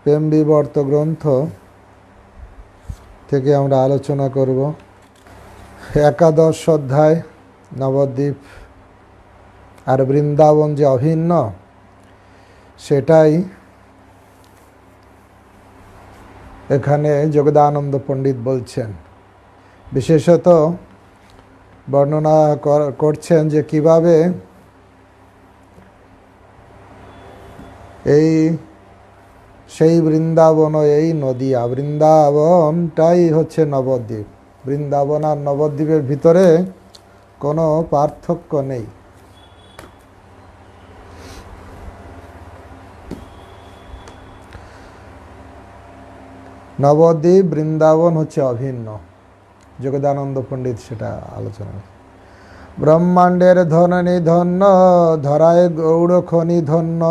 প্রেম বিবর্ত গ্রন্থ থেকে আমরা আলোচনা করব। একাদশ অধ্যায় নবদ্বীপ আর বৃন্দাবন যে অভিন্ন সেটাই এখানে যোগদানন্দ পণ্ডিত বলছেন। বিশেষত বর্ণনা করছেন যে কিভাবে সেই বৃন্দাবন ও এই নদিয়া, বৃন্দাবনটাই হচ্ছে নবদ্বীপ। বৃন্দাবন আর নবদ্বীপের ভিতরে কোনো পার্থক্য নেই। নবদ্বীপ বৃন্দাবন হচ্ছে অভিন্ন। যোগদানন্দ পণ্ডিত সেটা আলোচনা। ব্রহ্মাণ্ডের ধননি ধন্য, ধরায় গৌড় খনি ধন্য,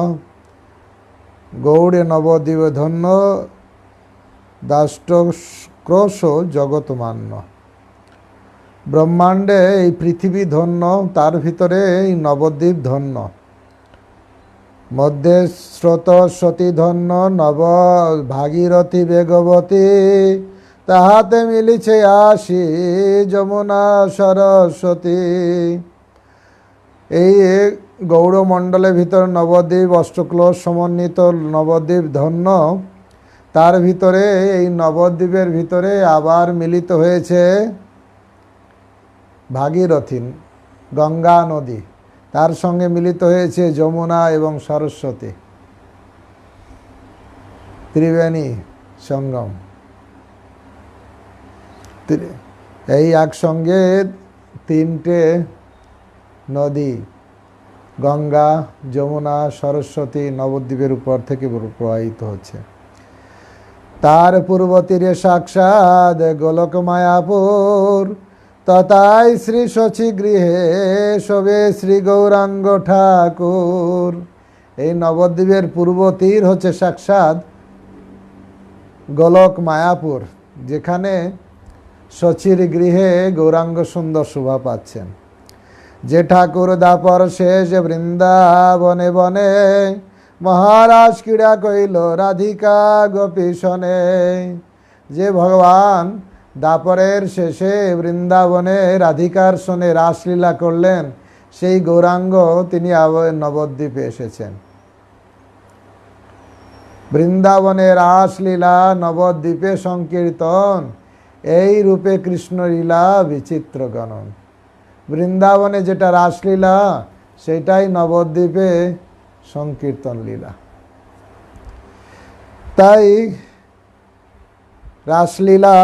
গৌড়ে নবদ্বীপ ধন্য, দাষ্টক্রোশ জগৎ মান্য। ব্রহ্মাণ্ডে এই পৃথিবী ধন্য, তার ভিতরে এই নবদ্বীপ ধন্য। মধ্যে স্রোতস্বতী ধন্য, নব ভাগীরথী বেগবতী, তাহাতে মিলিছে আসি যমুনা সরস্বতী। এই গৌড়মণ্ডলের ভিতর নবদ্বীপ, অষ্টক্রোশ সমন্বিত নবদ্বীপ ধন্য। তার ভিতরে এই নবদ্বীপের ভিতরে আবার মিলিত হয়েছে ভাগীরথী গঙ্গা নদী, তার সঙ্গে মিলিত হয়েছে যমুনা এবং সরস্বতী, ত্রিবেণী সঙ্গম। এই একসঙ্গে তিনটে নদী, গঙ্গা, যমুনা, সরস্বতী নবদ্বীপের উপর থেকে প্রবাহিত হচ্ছে। তার পূর্ব তীরে সাক্ষাৎ গোলক মায়াপুর, তথায় শ্রী শচী গৃহে শোভে শ্রী গৌরাঙ্গ ঠাকুর। এই নবদ্বীপের পূর্ব তীর হচ্ছে সাক্ষাৎ গোলক মায়াপুর, যেখানে শচীর গৃহে গৌরাঙ্গ সুন্দর শোভা পাচ্ছেন। যে ঠাকুর দাপর শেষ বৃন্দাবনে বনে, মহারাজ ক্রীড়া কইল রাধিকা গোপীশনে। যে ভগবান দাপরের শেষে বৃন্দাবনে রাধিকার সনে রাসলীলা করলেন, সেই গৌরাঙ্গ তিনি নবদ্বীপে এসেছেন। বৃন্দাবনে রাসলীলা, নবদ্বীপে সংকীর্তন, এই রূপে কৃষ্ণলীলা বিচিত্র গণন। বৃন্দাবনে যেটা রাসলীলা, সেটাই নবদ্বীপে সংকীর্তন লীলা। তাই রাসলীলা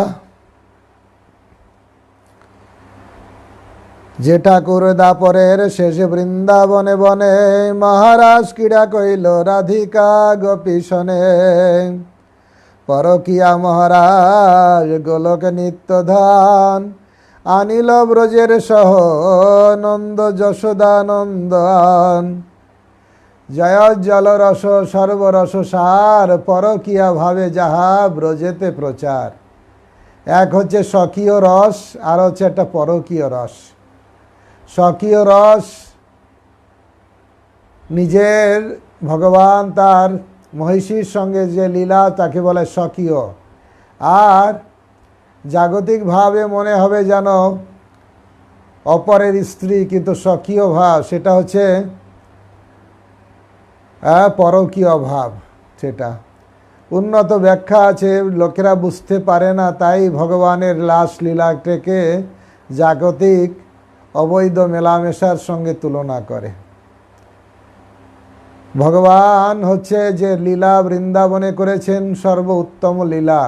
যে ঠাকুর দাপরের শেষে বৃন্দাবনে বনে, মহারাজ ক্রীড়া কইল রাধিকা গোপীশনে। পরকিয়া মহারাজ গোলক নিত্যধান, আনিল ব্রজের সহ নন্দ যশোদানন্দন। জয় জল রস সর্বরস সার, পরকিয়া ভাবে যাহা ব্রজেতে প্রচার। এক হচ্ছে স্বকীয় রস, আর হচ্ছে একটা পরকীয় রস। স্বকীয় রস নিজের ভগবান তার মহিষীর সঙ্গে যে লীলা, তাকে বলে স্বকীয়। আর জাগতিকভাবে মনে হবে যেন অপরের স্ত্রী, কিন্তু স্বকীয় ভাব সেটা হচ্ছে পরকীয় ভাব। সেটা উন্নত ব্যাখ্যা আছে, লোকেরা বুঝতে পারে না, তাই ভগবানের রাসলীলাটাকে জাগতিক অবৈধ মেলামেশার সঙ্গে তুলনা করে। ভগবান হচ্ছে যে লীলা বৃন্দাবনে করেছেন সর্ব উত্তম লীলা।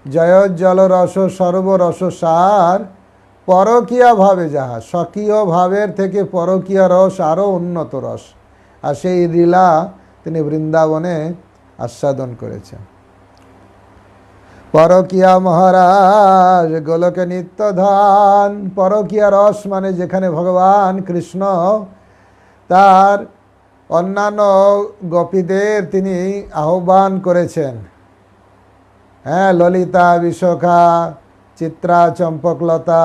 জয় জল রস সর্বরস সার, পরকীয়া ভাবে যাহা। স্বকীয় ভাবের থেকে পরকীয়া রস আরও উন্নত রস, আর সেই লীলা তিনি বৃন্দাবনে আস্বাদন করেছেন। পরকীয়া মহারাজ গোলকে নিত্যধান। পরকীয়া রস মানে যেখানে ভগবান কৃষ্ণ তার অন্যান্য গোপীদের তিনি আহ্বান করেছেন। ললিতা, বিশাখা, চিত্রা, চম্পকলতা,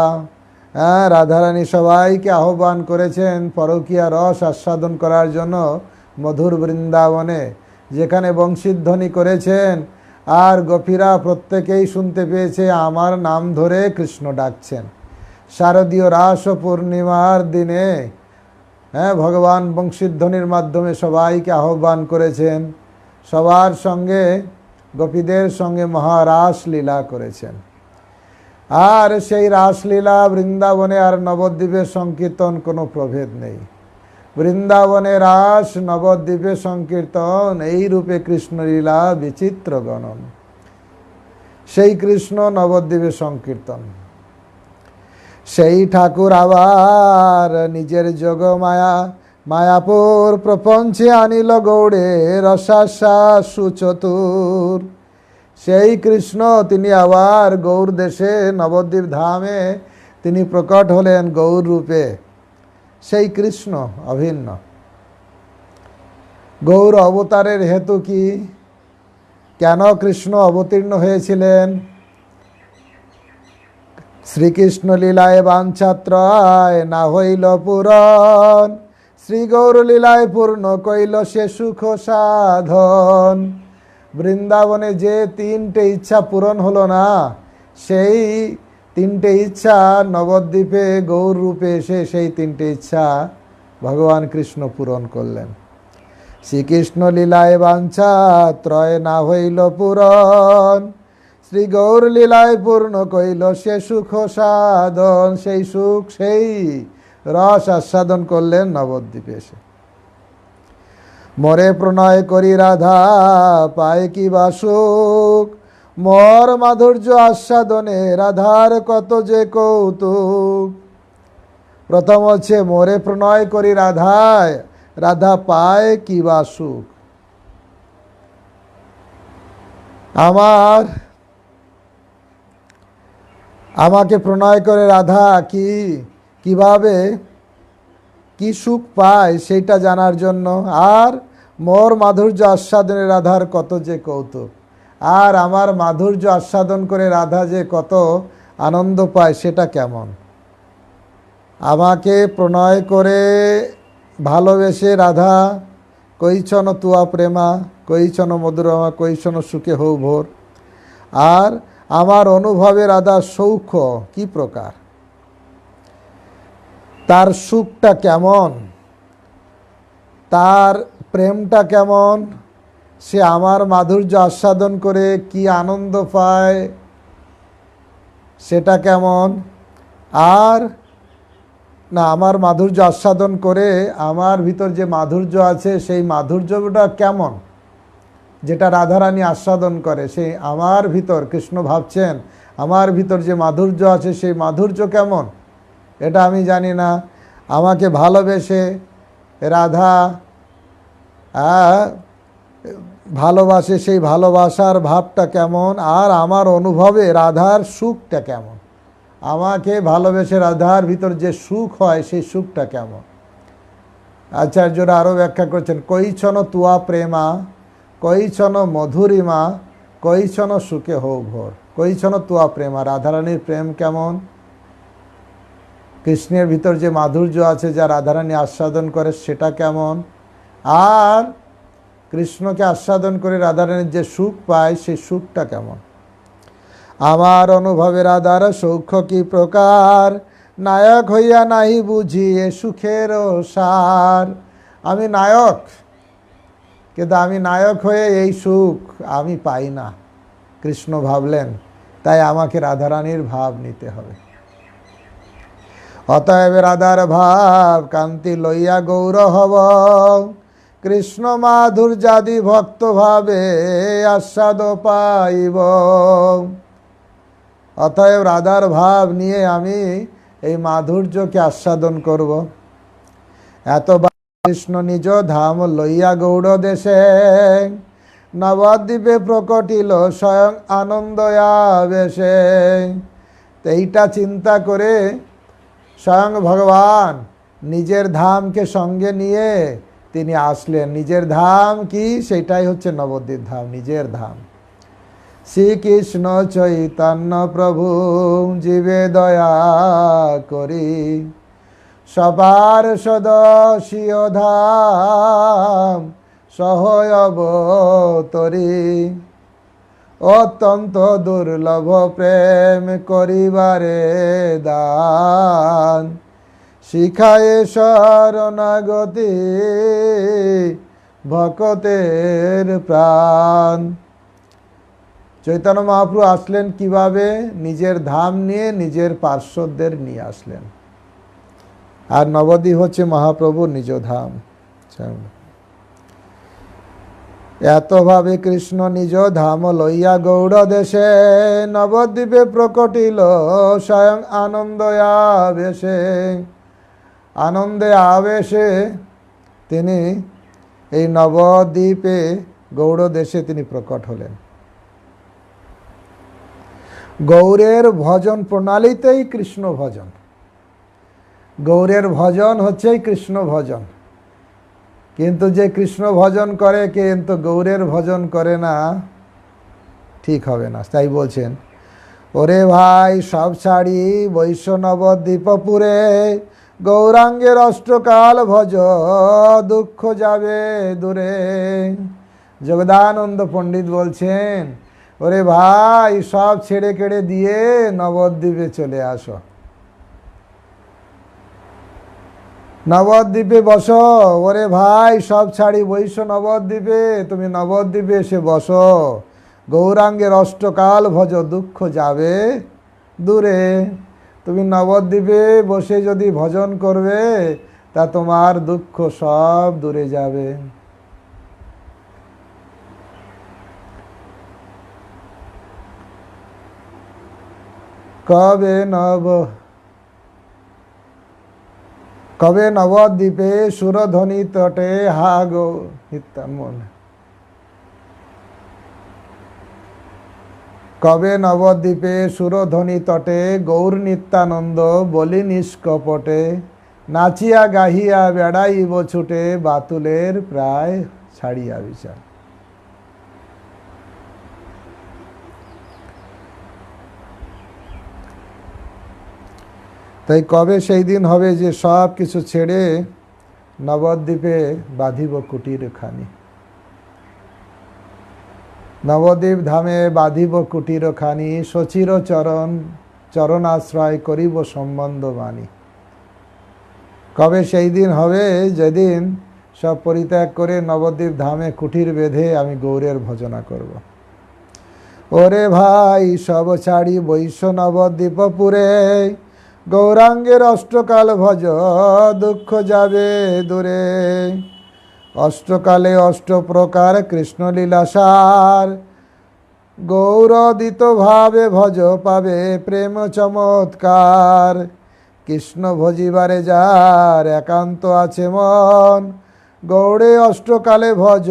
রাধারানী সবাইকে আহ্বান করেছেন পরকীয়া রস আস্বাদন করার জন্য মধুর বৃন্দাবনে। যেখানে বংশীধ্বনি করেছেন, আর গোপীরা প্রত্যেকেই শুনতে পেয়েছে আমার নাম ধরে কৃষ্ণ ডাকছেন। শারদীয় রাস পূর্ণিমার দিনে ভগবান বংশীধ্বনির মাধ্যমে সবাইকে আহ্বান করেছেন, সবার সঙ্গে গোপীদের সঙ্গে মহারাস লীলা করেছেন। আর সেই রাসলীলা বৃন্দাবনে আর নবদ্বীপের সংকীর্তন কোনো প্রভেদ নেই। বৃন্দাবনে রাস, নবদ্বীপে সংকীর্তন, এই রূপে কৃষ্ণলীলা বিচিত্র গণন। সেই কৃষ্ণ নবদ্বীপে সংকীর্তন। সেই ঠাকুর আবার নিজের যোগ মায়াপুর প্রপঞ্চে আনিল গৌড়ে রসাশ্বাস সুচতুর। সেই কৃষ্ণ তিনি আবার গৌর দেশে নবদ্বীপ ধামে তিনি প্রকট হলেন গৌর রূপে। সেই কৃষ্ণ অভিন্ন। গৌর অবতারের হেতু কি? কেন কৃষ্ণ অবতীর্ণ হয়েছিলেন? শ্রীকৃষ্ণ লীলায় বাঞ্ছাত্রয় না হইল পূরণ, শ্রী গৌর লীলায় পূর্ণ কইল সে সুখ সাধন। বৃন্দাবনে যে তিনটে ইচ্ছা পূরণ হলো না, সেই তিনটে ইচ্ছা নবদ্বীপে গৌর রূপে এসে সেই তিনটে ইচ্ছা ভগবান কৃষ্ণ পূরণ করলেন। শ্রীকৃষ্ণ লীলায় বাঞ্ছা ত্রয় না হইল পূরণ, শ্রী গৌর লীলায় পূর্ণ কইল সে সুখ সাধন। সেই সুখ, সেই রস আস্বাদন করলেন নবদ্বীপে এসে। মরে প্রণয় করি রাধা পায় কি বা সুখ, মর মাধুর্য আস্বাদনে রাধার কত যে কৌতুক। প্রথম হচ্ছে মরে প্রণয় করি রাধায়, রাধা পায় কি বা সুখ। আমাকে প্রণয় করে রাধা কিভাবে কি সুখ পায় সেটা জানার জন্য, আর মোর মাধুর্য আস্বাদনে রাধার কত যে কৌতুক। আর আমার মাধুর্য আস্বাদন করে রাধা যে কত আনন্দ পায় সেটা কেমন। আমাকে প্রণয় করে ভালোবেসে রাধা কৈছন তুয়া প্রেমা, কৈছন মধুরমা, কৈছন সুখে হৌ ভোর। আর আমার অনুভবে রাধার সৌখ্য কি প্রকার, তার সুখটা কেমন, তার প্রেমটা কেমন, সে আমার মাধুর্য আস্বাদন করে কি আনন্দ পায় সেটা কেমন। আর না, আমার মাধুর্য আস্বাদন করে আমার ভিতর যে মাধুর্য আছে সেই মাধুর্যটা কেমন, যেটা রাধারানী আস্বাদন করে, সেই আমার ভিতর কৃষ্ণ ভাবছেন আমার ভিতর যে মাধুর্য আছে সেই মাধুর্য কেমন এটা আমি জানি না। আমাকে ভালোবেসে রাধা ভালোবাসে, সেই ভালোবাসার ভাবটা কেমন, আর আমার অনুভবে রাধার সুখটা কেমন। আমাকে ভালোবেসে রাধার ভিতর যে সুখ হয় সেই সুখটা কেমন। আচার্যরা আরও ব্যাখ্যা করছেন, কৈছন তুয়া প্রেমা, কৈছন মধুরিমা, কৈছন সুখে হৌ ভোর। কৈছন তুয়া প্রেমা, রাধারানীর প্রেম কেমন, কৃষ্ণের ভিতর যে মাধুর্য আছে যা রাধারানী আস্বাদন করে সেটা কেমন, আর কৃষ্ণকে আস্বাদন করে রাধারানীর যে সুখ পায় সেই সুখটা কেমন। আমার অনুভবে রাধার সৌখ্য কি প্রকার, নায়ক হইয়া নাহি বুঝি এ সুখের সার। আমি নায়ক, কিন্তু আমি নায়ক হয়ে এই সুখ আমি পাই না, কৃষ্ণ ভাবলেন, তাই আমাকে রাধারানীর ভাব নিতে হবে। অতএব রাধার ভাব কান্তি লইয়া গৌর হব, কৃষ্ণ মাধুর্যাদি ভক্ত ভাবে আস্বাদ পাইব। অতএব রাধার ভাব নিয়ে আমি এই মাধুর্যকে আস্বাদন করব। এতবার কৃষ্ণ নিজ ধাম লইয়া গৌড় দেশে, নবদ্বীপে প্রকটিল স্বয়ং আনন্দ আবেশে। এইটা চিন্তা করে স্বয়ং ভগবান নিজের ধামকে সঙ্গে নিয়ে তিনি আসলেন। নিজের ধাম কি, সেটাই হচ্ছে নবদ্বীপ ধাম, নিজের ধাম। শ্রীকৃষ্ণ চৈতন্য প্রভু জীবে দয়া করি, সবার সদস্য ধাম সহয় অবতরী। অত্যন্ত দুর্লভ প্রেম করিবারে দান, শিখায়ে শরণাগতি ভকতের প্রাণ। চৈতন্য মহাপ্রভু আসলেন কিভাবে? নিজের ধাম নিয়ে নিজের পার্শ্বদের নিয়ে আসলেন। আর নবদ্বীপ হচ্ছে মহাপ্রভুর নিজ ধাম। এতভাবে কৃষ্ণ নিজ ধাম লইয়া গৌড় দেশে, নবদ্বীপে প্রকটিল স্বয়ং আনন্দ আবেশে। আনন্দে আবেশে তিনি এই নবদ্বীপে গৌড় দেশে তিনি প্রকট হলেন। গৌরের ভজন প্রণালীতেই কৃষ্ণ ভজন। গৌরের ভজন হচ্ছে কৃষ্ণ ভজন। কিন্তু যে কৃষ্ণ ভজন করে কিন্তু গৌরের ভজন করে না, ঠিক হবে না। তাই বলছেন, ওরে ভাই সব ছাড়ি বৈষ্ণব দ্বীপপুরে, গৌরাঙ্গের অষ্টকাল ভজ দুঃখ যাবে দূরে। জগদানন্দ পণ্ডিত বলছেন, ওরে ভাই সব ছেড়ে কেড়ে দিয়ে নবদ্বীপে চলে আসো, নবদ্বীপে বসো। ওরে ভাই সব ছাড়ি বৈশ্য নবদ্বীপে, তুমি নবদ্বীপে এসে বসো। গৌরাঙ্গের অষ্টকাল ভজ দুঃখ যাবে দূরে। তুমি নবদ্বীপে বসে যদি ভজন করবে তা তোমার দুঃখ সব দূরে যাবে। কবে নবদ্বীপে সুরধ্বনি তটে হা গো নিত্যানন্দ। কবে নবদ্বীপে সুরধ্বনি তটে গৌর নিত্যানন্দ বলি নিষ্কপটে, নাচিয়া গাহিয়া বেড়াইব ছুটে বাতুলের প্রায় ছাড়িয়া বিচার। তাই কবে সেই দিন হবে যে সব কিছু ছেড়ে নবদ্বীপে বাঁধিব কুটির খানি। নবদ্বীপ ধামে বাঁধিব কুটির খানি, সচির চরণাশ্রয় করিব সম্বন্ধ বাণী। কবে সেই দিন হবে যেদিন সব পরিত্যাগ করে নবদ্বীপ ধামে কুটির বেঁধে আমি গৌরের ভজনা করব। ওরে ভাই সব ছাড়ি বৈশ্য নবদ্বীপপুরে, গৌরাঙ্গের অষ্টকাল ভজ দুঃখ যাবে দূরে। অষ্টকালে অষ্ট প্রকার কৃষ্ণলীলাসার, গৌরদিত ভাবে ভজ পাবে প্রেম চমৎকার। কৃষ্ণ ভজিবারে যার একান্ত আছে মন, গৌড়ে অষ্টকালে ভজ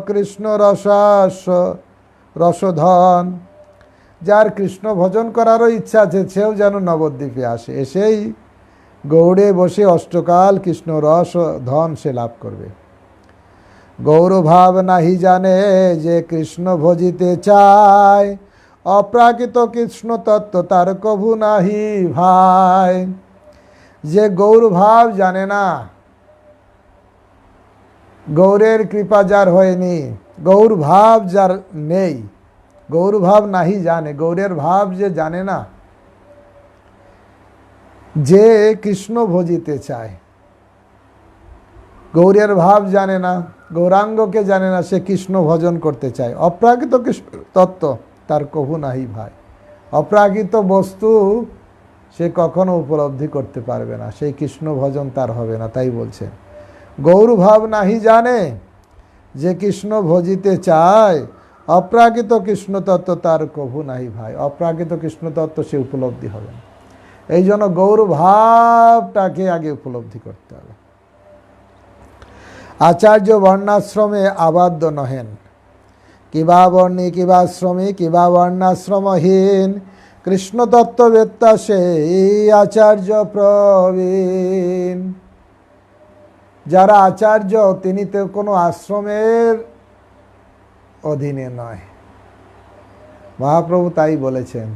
কৃষ্ণ রসধন। যার কৃষ্ণ ভজন করারও ইচ্ছা আছে সেও যেন নবদ্বীপে আসে, এসেই গৌড়ে বসে অষ্টকাল কৃষ্ণ রস ধন সে লাভ করবে। গৌরভাব নাহি জানে যে কৃষ্ণ ভজিতে চায়, অপ্রাকৃত কৃষ্ণ তত্ত্ব তার কভু নাহি ভাই। যে গৌরভাব জানে না, গৌরের কৃপা যার হয়নি, গৌরভাব যার নেই, গৌরভাব নাহি জানে, গৌরের ভাব যে জানে না, যে কৃষ্ণ ভজিতে চায়, গৌরের ভাব জানে না, গৌরাঙ্গকে জানে না, সে কৃষ্ণ ভজন করতে চায়। অপ্রাকৃত কৃষ্ণ তত্ত্ব তার কভু নাহি ভাই। অপ্রাকৃত বস্তু সে কখনো উপলব্ধি করতে পারবে না, সেই কৃষ্ণ ভজন তার হবে না। তাই বলছে গৌরভাব নাহি জানে যে কৃষ্ণ ভজিতে চায়, অপ্রাকৃত কৃষ্ণ তত্ত্ব তার কভু নাহি ভাই। অপ্রাকৃত কৃষ্ণ তত্ত্ব সে উপলব্ধি হবে না। এই জন্য গৌরভাবটাকে আগে উপলব্ধি করতে হবে। আচার্য বর্ণাশ্রমে আবদ্ধ নহেন, কিবা বর্ণী কিবা শ্রমী কিবা বর্ণাশ্রমহীন, কৃষ্ণতত্ত্ববেত্তা সেই আচার্য প্রবীণ। যারা আচার্য তিনি তো কোনো আশ্রমের অধীনে নয়। মহাপ্রভু তাই বলেছেন,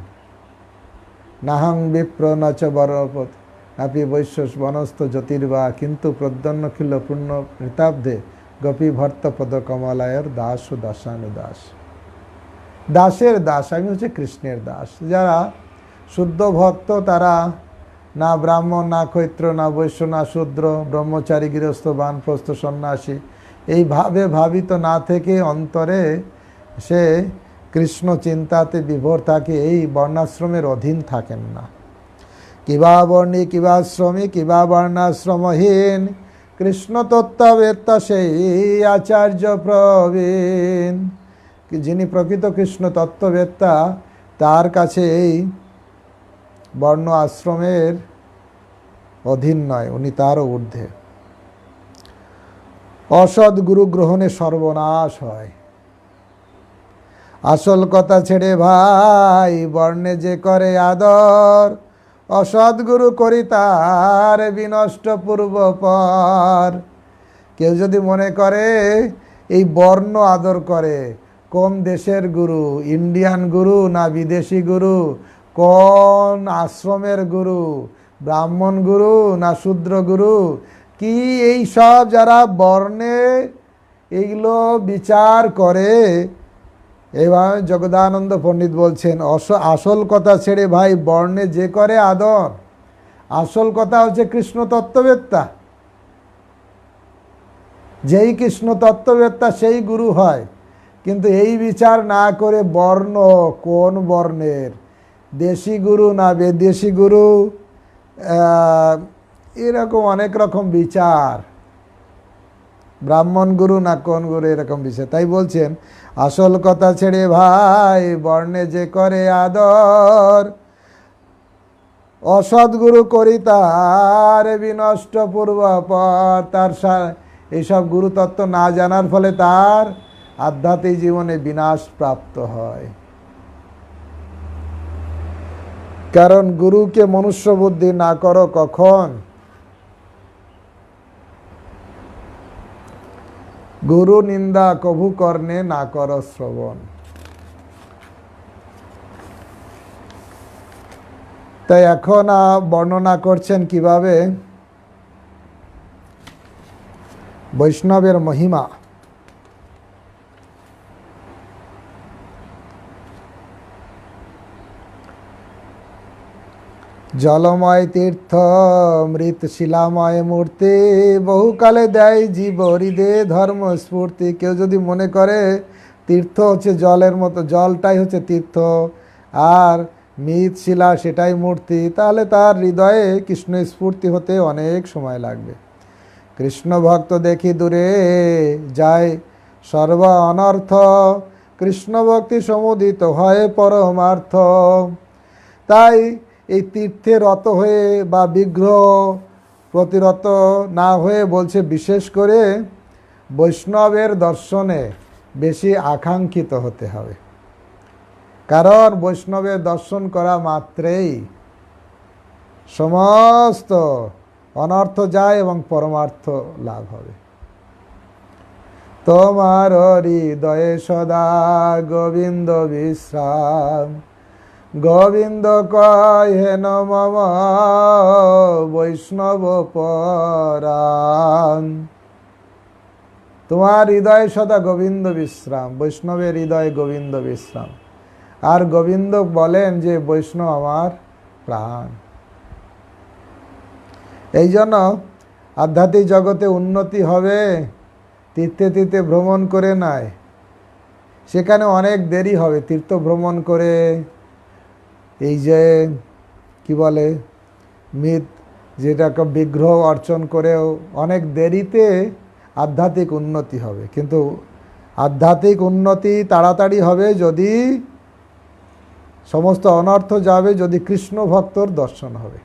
নাহং বিপ্র নচ বরপত নাপি বৈশ্য বনস্থ জ্যোতির্বা, কিন্তু প্রদ্যন্নখিল পূর্ণ প্রতাব্ধে গোপী ভর্ত পদ কমলায়র দাস ও দাসানুদাস। দাসের দাস, আমি হচ্ছে কৃষ্ণের দাস। যারা শুদ্ধ ভক্ত তারা না ব্রাহ্মণ, না ক্ষত্র, না বৈশ্য, না শূদ্র, ব্রহ্মচারী, গৃহস্থ, বানপ্রস্থ, সন্ন্যাসী এই ভাবে ভাবিত না থেকে অন্তরে সে কৃষ্ণ চিন্তাতে বিভোর থাকে, এই বর্ণাশ্রমের অধীন থাকেন না। কিবা বর্ণী, কিবা শ্রমী, কিবা বর্ণাশ্রমহীন, কৃষ্ণ তত্ত্ববেত্তা সেই আচার্য প্রবীণ। যিনি প্রকৃত কৃষ্ণ তত্ত্ববেত্তা তার কাছে এই বর্ণ আশ্রমের অধীন নয়, উনি তারও ঊর্ধ্বে। অসৎ গুরু গ্রহণে সর্বনাশ হয়। আসল কথা ছেড়ে ভাই বর্ণে যে করে আদর, অসৎ গুরু করি তার বিনষ্ট পূর্বপর। কেউ যদি মনে করে এই বর্ণ আদর করে, কোন দেশের গুরু, ইন্ডিয়ান গুরু না বিদেশি গুরু, কোন আশ্রমের গুরু, ব্রাহ্মণ গুরু না শূদ্র গুরু, কি এই সব যারা বর্ণে এইগুলো বিচার করে, এভাবে জগদানন্দ পণ্ডিত বলছেন আসল কথা ছেড়ে ভাই বর্ণে যে করে আদর। আসল কথা হচ্ছে কৃষ্ণ তত্ত্ববেত্তা। যেই কৃষ্ণ তত্ত্ববেত্তা সেই গুরু হয়। কিন্তু এই বিচার না করে বর্ণ, কোন বর্ণের, দেশি গুরু না বিদেশি গুরু, এরকম অনেক রকম বিচার, ব্রাহ্মণ গুরু না কোন গুরু, এরকম বিষয়। তাই বলছেন আসল কথা ছেড়ে ভাই বর্ণে যে করে আদর, অসৎ গুরু করি তার বিনষ্ট পূর্বপর। তার এইসব গুরুতত্ত্ব না জানার ফলে তার আধ্যাত্মিক জীবনে বিনাশ প্রাপ্ত হয়। কারণ গুরুকে মনুষ্য বুদ্ধি না করো কখন, গুরু নিন্দা কভু কর্ণে না করো শ্রবণ। তাই এখন বর্ণনা করছেন কিভাবে বৈষ্ণবের মহিমা। জলময় তীর্থ মৃত শিলাময় মূর্তি, বহুকালে দেয় জীব হৃদে ধর্ম স্ফূর্তি। কেউ যদি মনে করে তীর্থ হচ্ছে জলের মতো, জলটাই হচ্ছে তীর্থ আর মৃত শিলা সেটাই মূর্তি, তাহলে তার হৃদয়ে কৃষ্ণ স্ফূর্তি হতে অনেক সময় লাগবে। কৃষ্ণ ভক্ত দেখি দূরে যায় সর্ব অনর্থ, কৃষ্ণ ভক্তি সমুদিত হয় পরমার্থ। তাই এই তীর্থে রত হয়ে বা বিগ্রহ প্রতিরত না হয়ে বলছে বিশেষ করে বৈষ্ণবের দর্শনে বেশি আকাঙ্ক্ষিত হতে হবে। কারণ বৈষ্ণবের দর্শন করা মাত্রেই সমস্ত অনর্থ যায় এবং পরমার্থ লাভ হবে। তোমার হৃদয়ে সদা গোবিন্দ বিশ্রাম, গোবিন্দ কয় হেন মম বৈষ্ণব পরাণ। তোমার হৃদয়ে সদা গোবিন্দ বিশ্রাম, বৈষ্ণবের হৃদয়ে গোবিন্দ বিশ্রাম। আর গোবিন্দ বলেন যে বৈষ্ণব আমার প্রাণ। এই জন্য আধ্যাত্মিক জগতে উন্নতি হবে তীর্থে তীর্থে ভ্রমণ করে নয়, সেখানে অনেক দেরি হবে। তীর্থ ভ্রমণ করে এই যে কি বলে মৃত যেটাকে বিগ্রহ অর্চন করেও অনেক দেরিতে আধ্যাত্মিক উন্নতি হবে। কিন্তু আধ্যাত্মিক উন্নতি তাড়াতাড়ি হবে যদি সমস্ত অনর্থ যাবে, যদি কৃষ্ণ ভক্তর দর্শন হবে।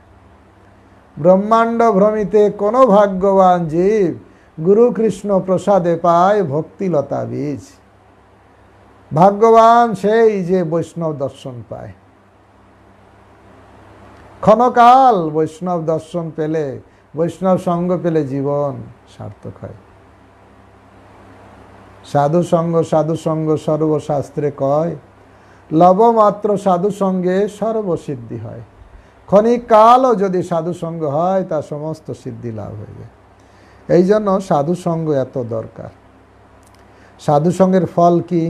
ব্রহ্মাণ্ড ভ্রমিতে কোনো ভাগ্যবান জীব, গুরু কৃষ্ণ প্রসাদে পায় ভক্তিলতা বীজ। ভাগ্যবান সেই যে বৈষ্ণব দর্শন পায়। ক্ষণকাল বৈষ্ণব দর্শন পেলে, বৈষ্ণব সঙ্গ পেলে জীবন সার্থক হয়। সাধু সঙ্গ সর্বশাস্ত্রে কয়, লবমাত্র সাধু সঙ্গে সর্বসিদ্ধি হয়। ক্ষণিক কালও যদি সাধু সঙ্গ হয় তা সমস্ত সিদ্ধি লাভ হয়ে যায়। এই জন্য সাধু সঙ্গ এত দরকার। সাধু সঙ্গের ফল কি?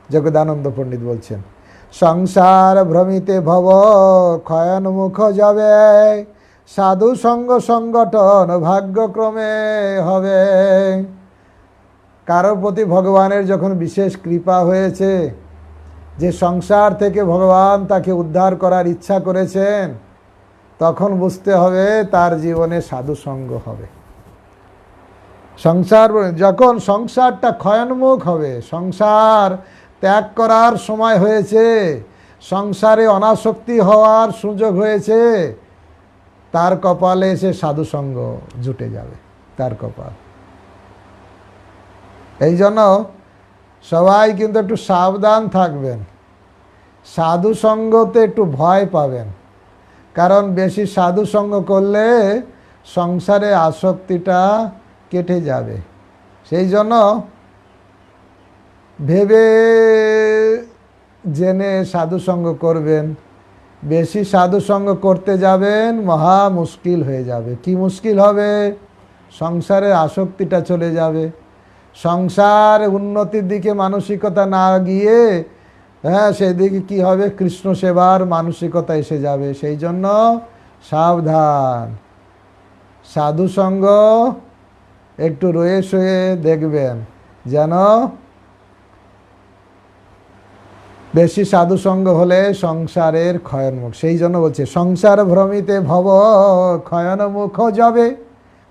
জগদানন্দ পণ্ডিত বলছেন, সংসার ভ্রমিতে ভব ক্ষয়নমুখ যাবে, সাধু সঙ্গ সংগঠন ভাগ্যক্রমে হবে। কারোর প্রতি ভগবানের যখন বিশেষ কৃপা হয়েছে, যে সংসার থেকে ভগবান তাকে উদ্ধার করার ইচ্ছা করেছেন, তখন বুঝতে হবে তার জীবনে সাধু সঙ্গ হবে। সংসার যখন সংসারটা ক্ষয়নমুখ হবে, সংসার ত্যাগ করার সময় হয়েছে, সংসারে অনাসক্তি হওয়ার সুযোগ হয়েছে, তার কপালে এসে সাধুসঙ্গ জুটে যাবে, তার কপাল। এই জন্য সবাই কিন্তু একটু সাবধান থাকবেন, সাধুসঙ্গতে একটু ভয় পাবেন, কারণ বেশি সাধুসঙ্গ করলে সংসারে আসক্তিটা কেটে যাবে। সেই জন্য ভেবে জেনে সাধুসঙ্গ করবেন। বেশি সাধুসঙ্গ করতে যাবেন, মহা মুশকিল হয়ে যাবে। কি মুশকিল হবে? সংসারের আসক্তিটা চলে যাবে, সংসার উন্নতির দিকে মানসিকতা না গিয়ে সেদিকে কি হবে? কৃষ্ণ সেবার মানসিকতা এসে যাবে। সেই জন্য সাবধান, সাধুসঙ্গ একটু রয়ে শুয়ে দেখবেন যেন বেশি সাধুসঙ্গ হলে সংসারের ক্ষয়নমুখ। সেই জন্য বলছে সংসার ভ্রমিতে ভব ক্ষয়নমুখ যাবে।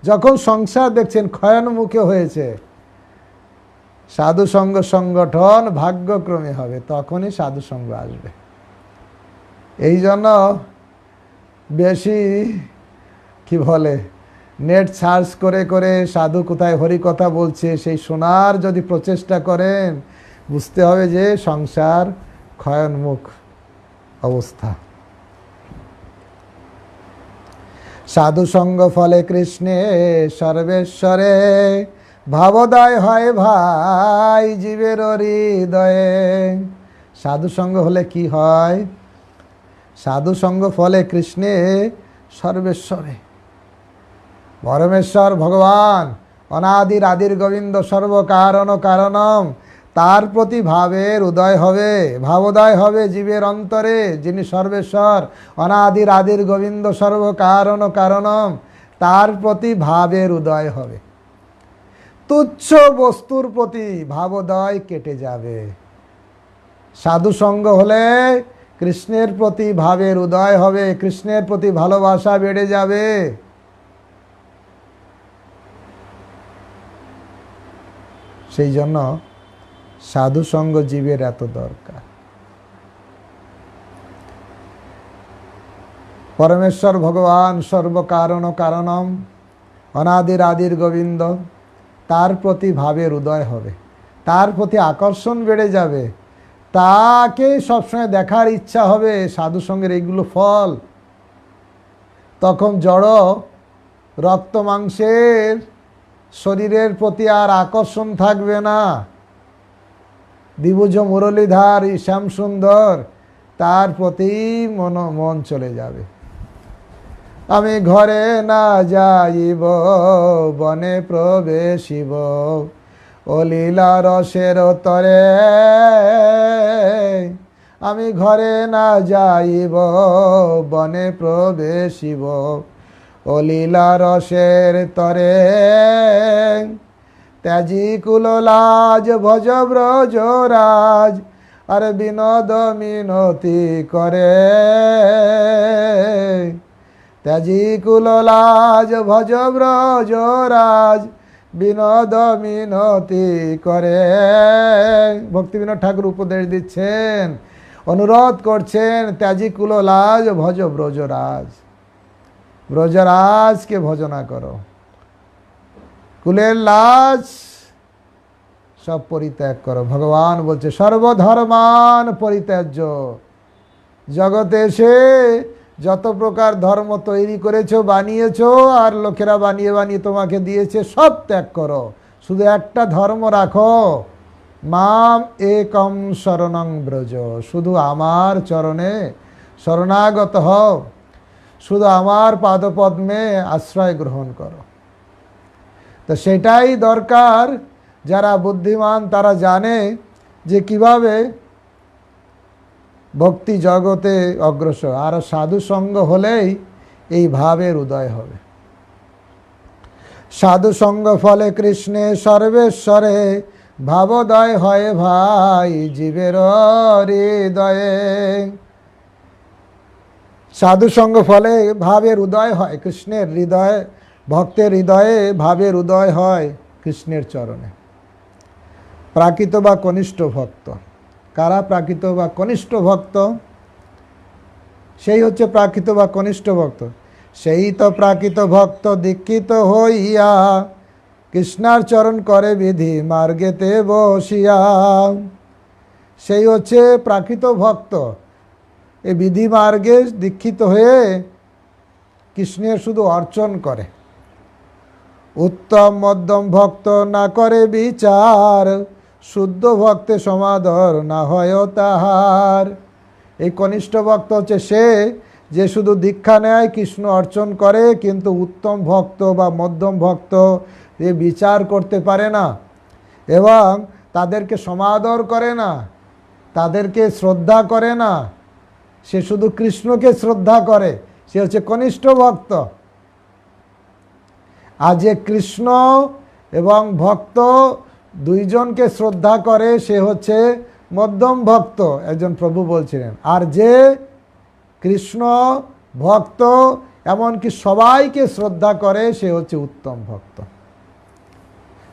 যখন সংসার দেখছেন ক্ষয়নমুখে হয়েছে, সাধুসঙ্গ সংগঠন ভাগ্যক্রমে হবে, তখনই সাধুসঙ্গ আসবে। এই জন্য বেশি কি বলে নেট সার্চ করে করে সাধু কোথায় হরিকথা বলছে সেই শোনার যদি প্রচেষ্টা করেন, বুঝতে হবে যে সংসার ক্ষয়নমুখ অবস্থা। সাধুসঙ্গ ফলে কৃষ্ণে সর্বেশ্বরে, ভাবোদয় হয় ভাই জীবের হৃদয়ে। সাধুসঙ্গ হলে কি হয়? সাধুসঙ্গ ফলে কৃষ্ণে সর্বেশ্বরে, পরমেশ্বর ভগবান অনাদির আদির গোবিন্দ সর্বকারণ কারণম, তার প্রতি ভাবের উদয় হবে, ভাবোদয় হবে জীবের অন্তরে। যিনি সর্বেশ্বর, অনাদির আদির গোবিন্দ সর্বকারণ কারণম, তার প্রতি ভাবের উদয় হবে। তুচ্ছ বস্তুর প্রতি ভাবোদয় কেটে যাবে। সাধুসঙ্গ হলে কৃষ্ণের প্রতি ভাবের উদয় হবে, কৃষ্ণের প্রতি ভালোবাসা বেড়ে যাবে। সেই জন্য সাধুসঙ্গ জীবের এত দরকার। পরমেশ্বর ভগবান সর্বকারণ কারণম, অনাদির আদির গোবিন্দ, তার প্রতি ভাবের উদয় হবে, তার প্রতি আকর্ষণ বেড়ে যাবে, তাকে সবসময় দেখার ইচ্ছা হবে। সাধুসঙ্গের এইগুলো ফল। তখন জড় রক্ত মাংসের শরীরের প্রতি আর আকর্ষণ থাকবে না। দ্বিভুজ মুরলীধর শ্যাম সুন্দর, তার প্রতি মন চলে যাবে। আমি ঘরে না যাইব বনে প্রবেশিব, ও লীলা রসের তরে। আমি ঘরে না যাইব বনে প্রবেশিব, ও লীলা রসের তরে। ত্যাজি কুল লাজ ভজ ব্রজ রাজ, আর বিনোদ মিনতি করে। ত্যাজি কুল লাজ ভজ ব্রজ রাজ, বিনোদ মিনতি করে। ভক্তিবিনোদ ঠাকুর উপদেশ দিচ্ছেন, অনুরোধ করছেন, ত্যাজি কুল লাজ ভজ ব্রজরাজ, ব্রজরাজকে ভজনা করো। কুলের লাজ সব পরিত্যাগ করো। ভগবান বলছে সর্বধর্মান পরিত্যাজ্য। জগতে এসে যত প্রকার ধর্ম তৈরি করেছো, বানিয়েছো, আর লোকেরা বানিয়ে বানিয়ে তোমাকে দিয়েছে, সব ত্যাগ করো। শুধু একটা ধর্ম রাখো, মাম একম শরণং ব্রজ। শুধু আমার চরণে শরণাগত হও, শুধু আমার পাদপদ্মে আশ্রয় গ্রহণ করো। তো সেটাই দরকার। যারা বুদ্ধিমান তারা জানে যে কিভাবে ভক্তি জগতে অগ্রসর, আর সাধু সঙ্গ হলেই এই ভাবের উদয় হবে। সাধু সঙ্গ ফলে কৃষ্ণে সর্বেশ্বরে ভাবোদয় হয় ভাই জীবের হৃদয়ে। সাধু সঙ্গ ফলে ভাবের উদয় হয় কৃষ্ণের হৃদয়ে, ভক্তের হৃদয়ে ভাবের উদয় হয় কৃষ্ণের চরণে। প্রাকৃত বা কনিষ্ঠ ভক্ত কারা? প্রাকৃত বা কনিষ্ঠ ভক্ত, সেই হচ্ছে প্রাকৃত বা কনিষ্ঠ ভক্ত। সেই তো প্রাকৃত ভক্ত দীক্ষিত হইয়া কৃষ্ণার চরণ করে বিধি মার্গেতে বসিয়া। সেই হচ্ছে প্রাকৃত ভক্ত, এই বিধি মার্গে দীক্ষিত হয়ে কৃষ্ণের শুধু অর্চন করে। উত্তম মধ্যম ভক্ত না করে বিচার, শুদ্ধ ভক্তে সমাদর না হয় তাহার। এই কনিষ্ঠ ভক্ত হচ্ছে সে যে শুধু দীক্ষা নেয়, কৃষ্ণ অর্চন করে, কিন্তু উত্তম ভক্ত বা মধ্যম ভক্ত এ বিচার করতে পারে না এবং তাদেরকে সমাদর করে না, তাদেরকে শ্রদ্ধা করে না। সে শুধু কৃষ্ণকে শ্রদ্ধা করে, সে হচ্ছে কনিষ্ঠ ভক্ত। আর যে কৃষ্ণ এবং ভক্ত দুইজনকে শ্রদ্ধা করে সে হচ্ছে মধ্যম ভক্ত, একজন প্রভু বলছিলেন। আর যে কৃষ্ণ ভক্ত এমনকি সবাইকে শ্রদ্ধা করে সে হচ্ছে উত্তম ভক্ত।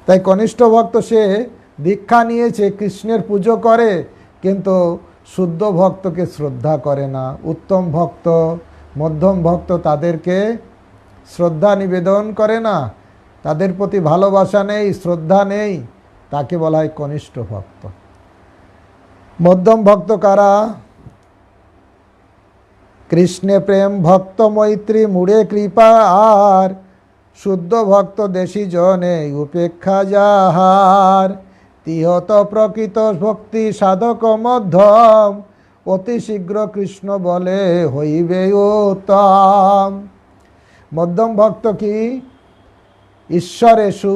তাই কনিষ্ঠ ভক্ত সে দীক্ষা নিয়েছে, কৃষ্ণের পুজো করে, কিন্তু শুদ্ধ ভক্তকে শ্রদ্ধা করে না। উত্তম ভক্ত মধ্যম ভক্ত তাদেরকে শ্রদ্ধা নিবেদন করে না, তাদের প্রতি ভালোবাসা নেই, শ্রদ্ধা নেই, তাকে বলা হয় কনিষ্ঠ ভক্ত। মধ্যম ভক্ত কারা? কৃষ্ণে প্রেম ভক্ত মৈত্রী মুড়ে কৃপা, আর শুদ্ধ ভক্ত দেশি জনে উপেক্ষা যাহার। তিহত প্রকৃত ভক্তি সাধক মধ্যম, অতি শীঘ্র কৃষ্ণ বলে হইবে উত্তম। মধ্যম ভক্ত কি? ঈশ্বরেষু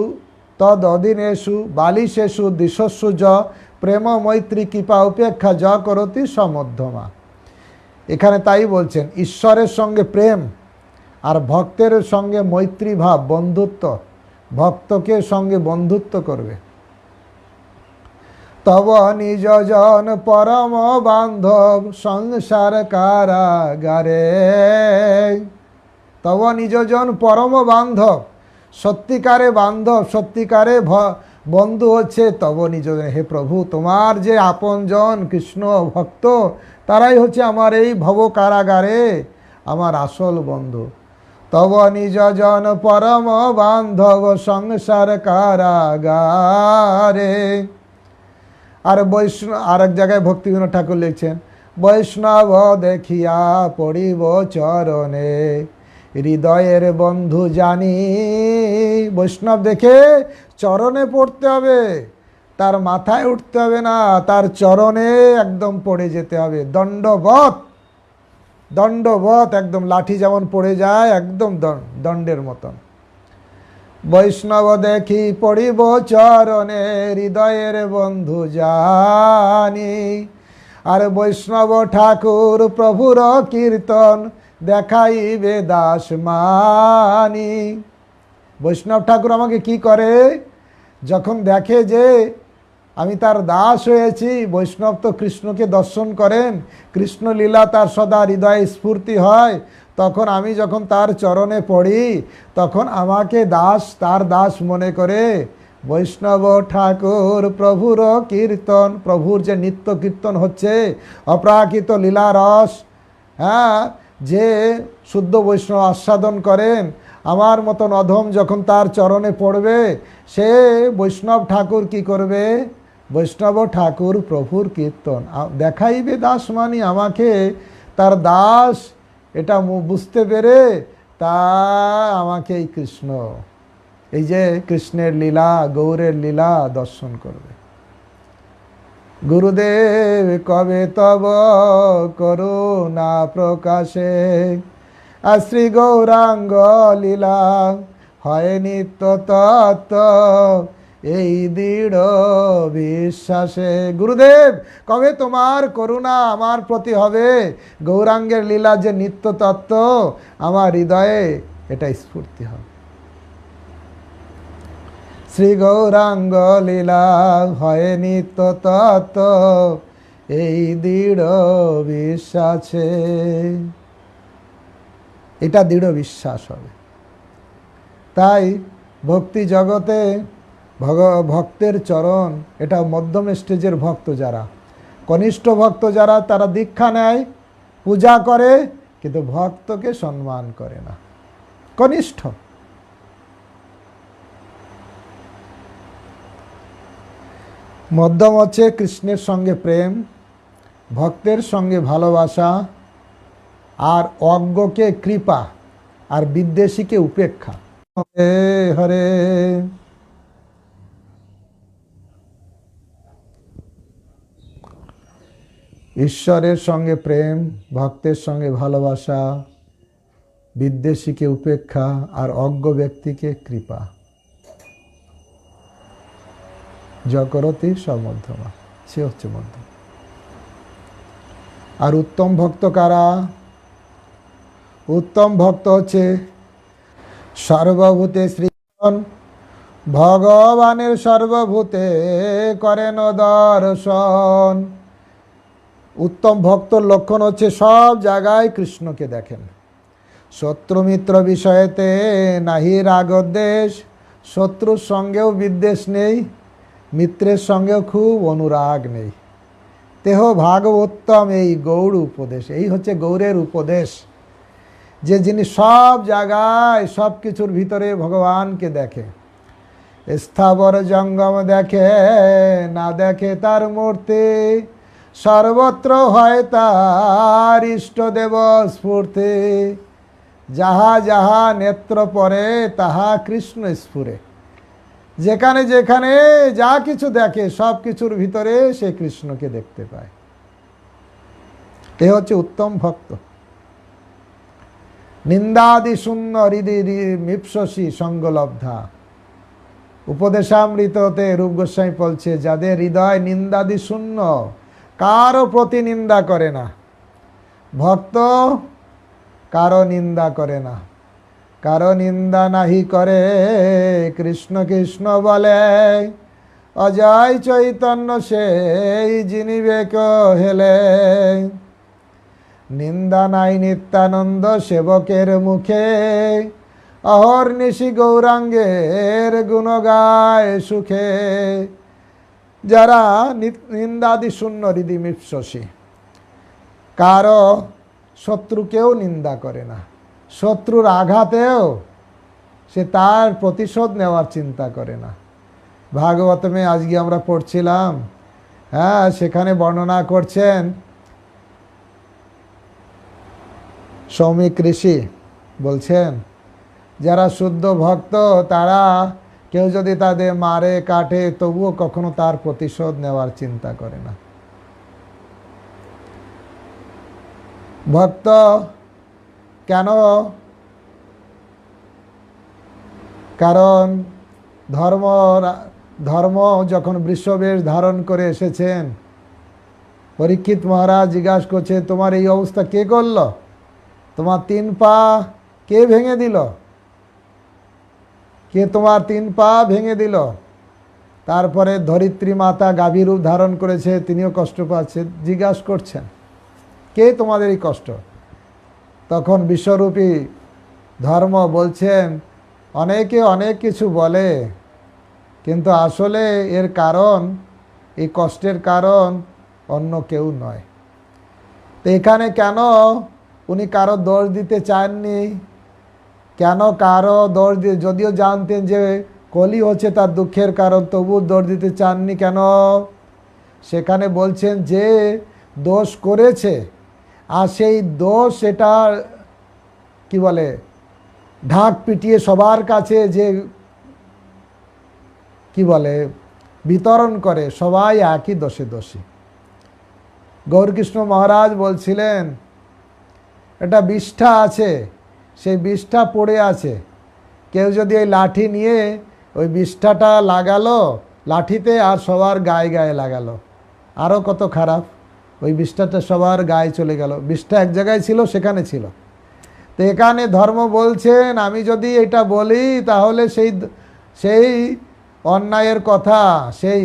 তদ অধীনেষু বালিশেষু দিশস্যু য প্রেম মৈত্রী কৃপা উপেক্ষা য করতি সমধ্যমা। এখানে তাই বলছেন, ঈশ্বরের সঙ্গে প্রেম আর ভক্তের সঙ্গে মৈত্রী ভাব, বন্ধুত্ব, ভক্তকে সঙ্গে বন্ধুত্ব করবে। তব নিজ জন পরম বান্ধব সংসার কারাগারে। তব নিজজন পরম বান্ধব, সত্যিকারে বান্ধব, সত্যিকারে বন্ধু হচ্ছে তব নিজজন। হে প্রভু, তোমার যে আপনজন কৃষ্ণ ভক্ত তারাই হচ্ছে আমার এই ভব কারাগারে আমার আসল বন্ধু। তব নিজজন পরম বান্ধব সংসার কারাগারে। আর বৈষ্ণব, আর এক জায়গায় ভক্তিবিনোদ ঠাকুর লিখছেন, বৈষ্ণব দেখিয়া পড়িব চরণে হৃদয়ের বন্ধু জানি। বৈষ্ণব দেখে চরণে পড়তে হবে, তার মাথায় উঠতে হবে না, তার চরণে একদম পড়ে যেতে হবে। দণ্ডবৎ, দণ্ডবৎ, একদম লাঠি যেমন পড়ে যায় একদম দণ্ডের মতন। বৈষ্ণব দেখি পড়িব চরণে হৃদয়ের বন্ধু জানি। আর বৈষ্ণব ঠাকুর প্রভুর কীর্তন দেখাইবে দাস মানি। বৈষ্ণব ঠাকুর আমাকে কি করে? যখন দেখে যে আমি তার দাস হয়েছি, বৈষ্ণব তো কৃষ্ণকে দর্শন করেন, কৃষ্ণ লীলা তার সদা হৃদয়ে স্ফূর্তি হয়, তখন আমি যখন তার চরণে পড়ি তখন আমাকে দাস, তার দাস মনে করে। বৈষ্ণব ঠাকুর প্রভুর কীর্তন, প্রভুর যে নিত্য কীর্তন হচ্ছে, অপ্রাকৃত লীলারস, হ্যাঁ, যে শুদ্ধ বৈষ্ণব আস্বাদন করেন, আমার মতন অধম যখন তার চরণে পড়বে, সে বৈষ্ণব ঠাকুর কি করবে? বৈষ্ণব ঠাকুর প্রভুর কীর্তন দেখাইবে দাস মানি, আমাকে তার দাস এটা বুঝতে পেরে তা আমাকে এই কৃষ্ণ, এই যে কৃষ্ণের লীলা, গৌরের লীলা দর্শন করবে। গুরুদেব কবে তব করুণা প্রকাশে, আর শ্রী গৌরাঙ্গ লীলা হয় নিত্য তত্ত্ব, এই দৃঢ় বিশ্বাসে। গুরুদেব, কবে তোমার করুণা আমার প্রতি হবে? গৌরাঙ্গের লীলা যে নিত্য তত্ত্ব, আমার হৃদয়ে এটা স্ফূর্তি হবে। শ্রী গৌরাঙ্গ লীলা হয় নিত্য তত্ত্ব, এই দৃঢ় বিশ্বাসে। এটা দৃঢ় বিশ্বাস হবে। তাই ভক্তি জগতে ভক্তের চরণ, এটা মধ্যম স্টেজের ভক্ত যারা, কনিষ্ঠ ভক্ত যারা, তারা দীক্ষা নেয়, পূজা করে, কিন্তু ভক্তকে সম্মান করে না। কনিষ্ঠ। মধ্যম হচ্ছে কৃষ্ণের সঙ্গে প্রেম, ভক্তের সঙ্গে ভালোবাসা, আর অজ্ঞকে কৃপা, আর বিদ্বেষীকে উপেক্ষা। হরে হরে। ঈশ্বরের সঙ্গে প্রেম, ভক্তের সঙ্গে ভালোবাসা, বিদ্বেষীকে উপেক্ষা, আর অজ্ঞ ব্যক্তিকে কৃপা। যকরতি সমধ্যমা, সে হচ্ছে মধ্যম। আর উত্তম ভক্ত কারা? উত্তম ভক্ত হচ্ছে সর্বভূতে সৃজন, ভগবানের সর্বভূতে করেন দর্শন। উত্তম ভক্তর লক্ষণ হচ্ছে সব জায়গায় কৃষ্ণকে দেখেন। শত্রু মিত্র বিষয়েতে নাহি রাগদ্বেষ, শত্রুর সঙ্গেও বিদ্বেষ নেই, মিত্রের সঙ্গেও খুব অনুরাগ নেই। তেহ ভাগবতম এই গৌড় উপদেশ। এই হচ্ছে গৌড়ের উপদেশ, যে যিনি সব জায়গায় সব কিছুর ভিতরে ভগবানকে দেখে। স্থাবর জঙ্গম দেখে, না দেখে তার মূর্তি, সর্বত্র হয় তার ইষ্টদেব স্ফূর্তি। যাহা যাহা নেত্র পরে তাহা কৃষ্ণ স্ফুরে। যেখানে যেখানে যা কিছু দেখে, সব কিছুর ভিতরে সে কৃষ্ণকে দেখতে পায়। এ হচ্ছে উত্তম ভক্ত। নিন্দাদি শূন্য হৃদি মিপ্সসী সঙ্গলব্ধা। উপদেশামৃততে রূপ গোস্বামী বলছে, যাদের হৃদয় নিন্দাদি শূন্য, কারো প্রতি নিন্দা করে না, ভক্ত কারো নিন্দা করে না, কারো নিন্দা নাহি করে, কৃষ্ণ কৃষ্ণ বলে, অজয় চৈতন্য সেই যিনি বেক হেলে। নিন্দা নাই নিত্যানন্দ সেবকের মুখে, অহর্নিশি গৌরাঙ্গের গুণ গায় সুখে। যারা নিন্দাদি শূন্য হৃদি মিপ্সসী, কারো শত্রুকেও নিন্দা করে না, শত্রুর আঘাতেও সে তার প্রতিশোধ নেওয়ার চিন্তা করে না। ভাগবতমে আজকে আমরা পড়ছিলাম, হ্যাঁ, সেখানে বর্ণনা করছেন সৌমিক ঋষি, বলছেন যারা শুদ্ধ ভক্ত, তারা কেউ যদি তাদের মারে কাটে, তবুও কখনো তার প্রতিশোধ নেওয়ার চিন্তা করে না। ভক্ত কেন? কারণ ধর্ম যখন বৃষবেশ ধারণ করে এসেছেন, পরীক্ষিত মহারাজ জিজ্ঞাসা করছে, তোমার এই অবস্থা কে করলো? তোমার 3 পা কে ভেঙে দিল? কে তোমার 3 পা ভেঙে দিল? তারপরে ধরিত্রী মাতা গাভী রূপ ধারণ করেছে, তিনিও কষ্ট পাচ্ছেন, জিজ্ঞাসা করছেন কে তোমাদের এই কষ্ট? তখন বিশ্বরূপী ধর্ম বলছেন, অনেকে অনেক কিছু বলে, কিন্তু আসলে এর কারণ, এই কষ্টের কারণ অন্য কেউ নয়। তো এখানে কেন উনি কারো দোষ দিতে চাননি? কেন কারো দোষ দিয়ে, যদিও জানতেন যে কলি হচ্ছে তার দুঃখের কারণ, তবু দোষ দিতে চাননি কেন? সেখানে বলছেন যে দোষ করেছে, আর সেই দোষ এটা কি বলে, ঢাক পিটিয়ে সবার কাছে যে কি বলে বিতরণ করে, সবাই একই দোষে দোষী। গৌরকৃষ্ণ মহারাজ বলছিলেন, একটা বিষ্ঠা আছে, সেই বিষ্ঠা পড়ে আছে, কেউ যদি এই লাঠি নিয়ে ওই বিষ্ঠাটা লাগালো লাঠিতে আর সবার গায়ে গায়ে লাগালো। আরও কত খারাপ, ওই বিষ্ঠাটা সবার গায়ে চলে গেল। বিষ্ঠা এক জায়গায় ছিল, সেখানে ছিল। তো এখানে ধর্ম বলছেন আমি যদি এটা বলি তাহলে সেই অন্যায়ের কথা, সেই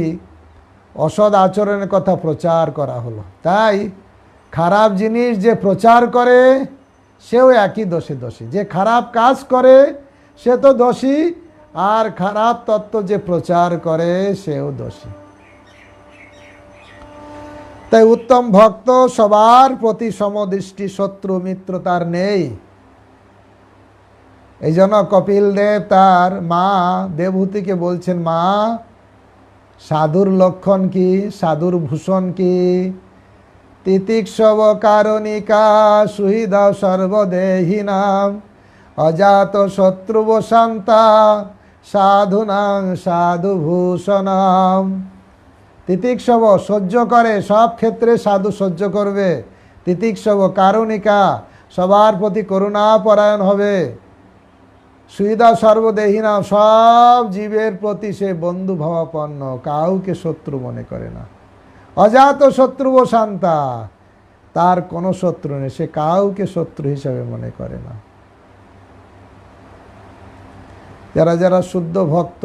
অসৎ আচরণের কথা প্রচার করা হলো। তাই খারাপ জিনিস যে প্রচার করে সেও একই দোষী। যে খারাপ কাজ করে সে তো দোষী, আর খারাপ তত্ত্ব যে প্রচার করে সেও দোষী। তাই উত্তম ভক্ত সবার প্রতি সমদৃষ্টি, শত্রু মিত্র তার নেই। এই জন্য কপিল দেব তার মা দেবহূতিকে বলছেন, মা সাধুর লক্ষণ কি, সাধুর ভূষণ কি? তিতিক্ষব কারণিকা সুহৃদা সর্বদেহিনাম অজাত শত্রুব শান্তা সাধুনাং সাধুভূষণাম। তিতিক্ষব সহ্য করে, সব ক্ষেত্রে সাধু সহ্য করবে। তিতিক্ষব কারণিকা সবার প্রতি করুণাপরায়ণ হবে। সুহৃদা সর্বদেহিনাম সব জীবের প্রতি সে বন্ধু ভাবাপন্ন, কাউকে শত্রু মনে করে না। অজাত শত্রুব শান্তা, তার কোনো শত্রু নেই, সে কাউকে শত্রু হিসাবে মনে করে না। যারা যারা শুদ্ধ ভক্ত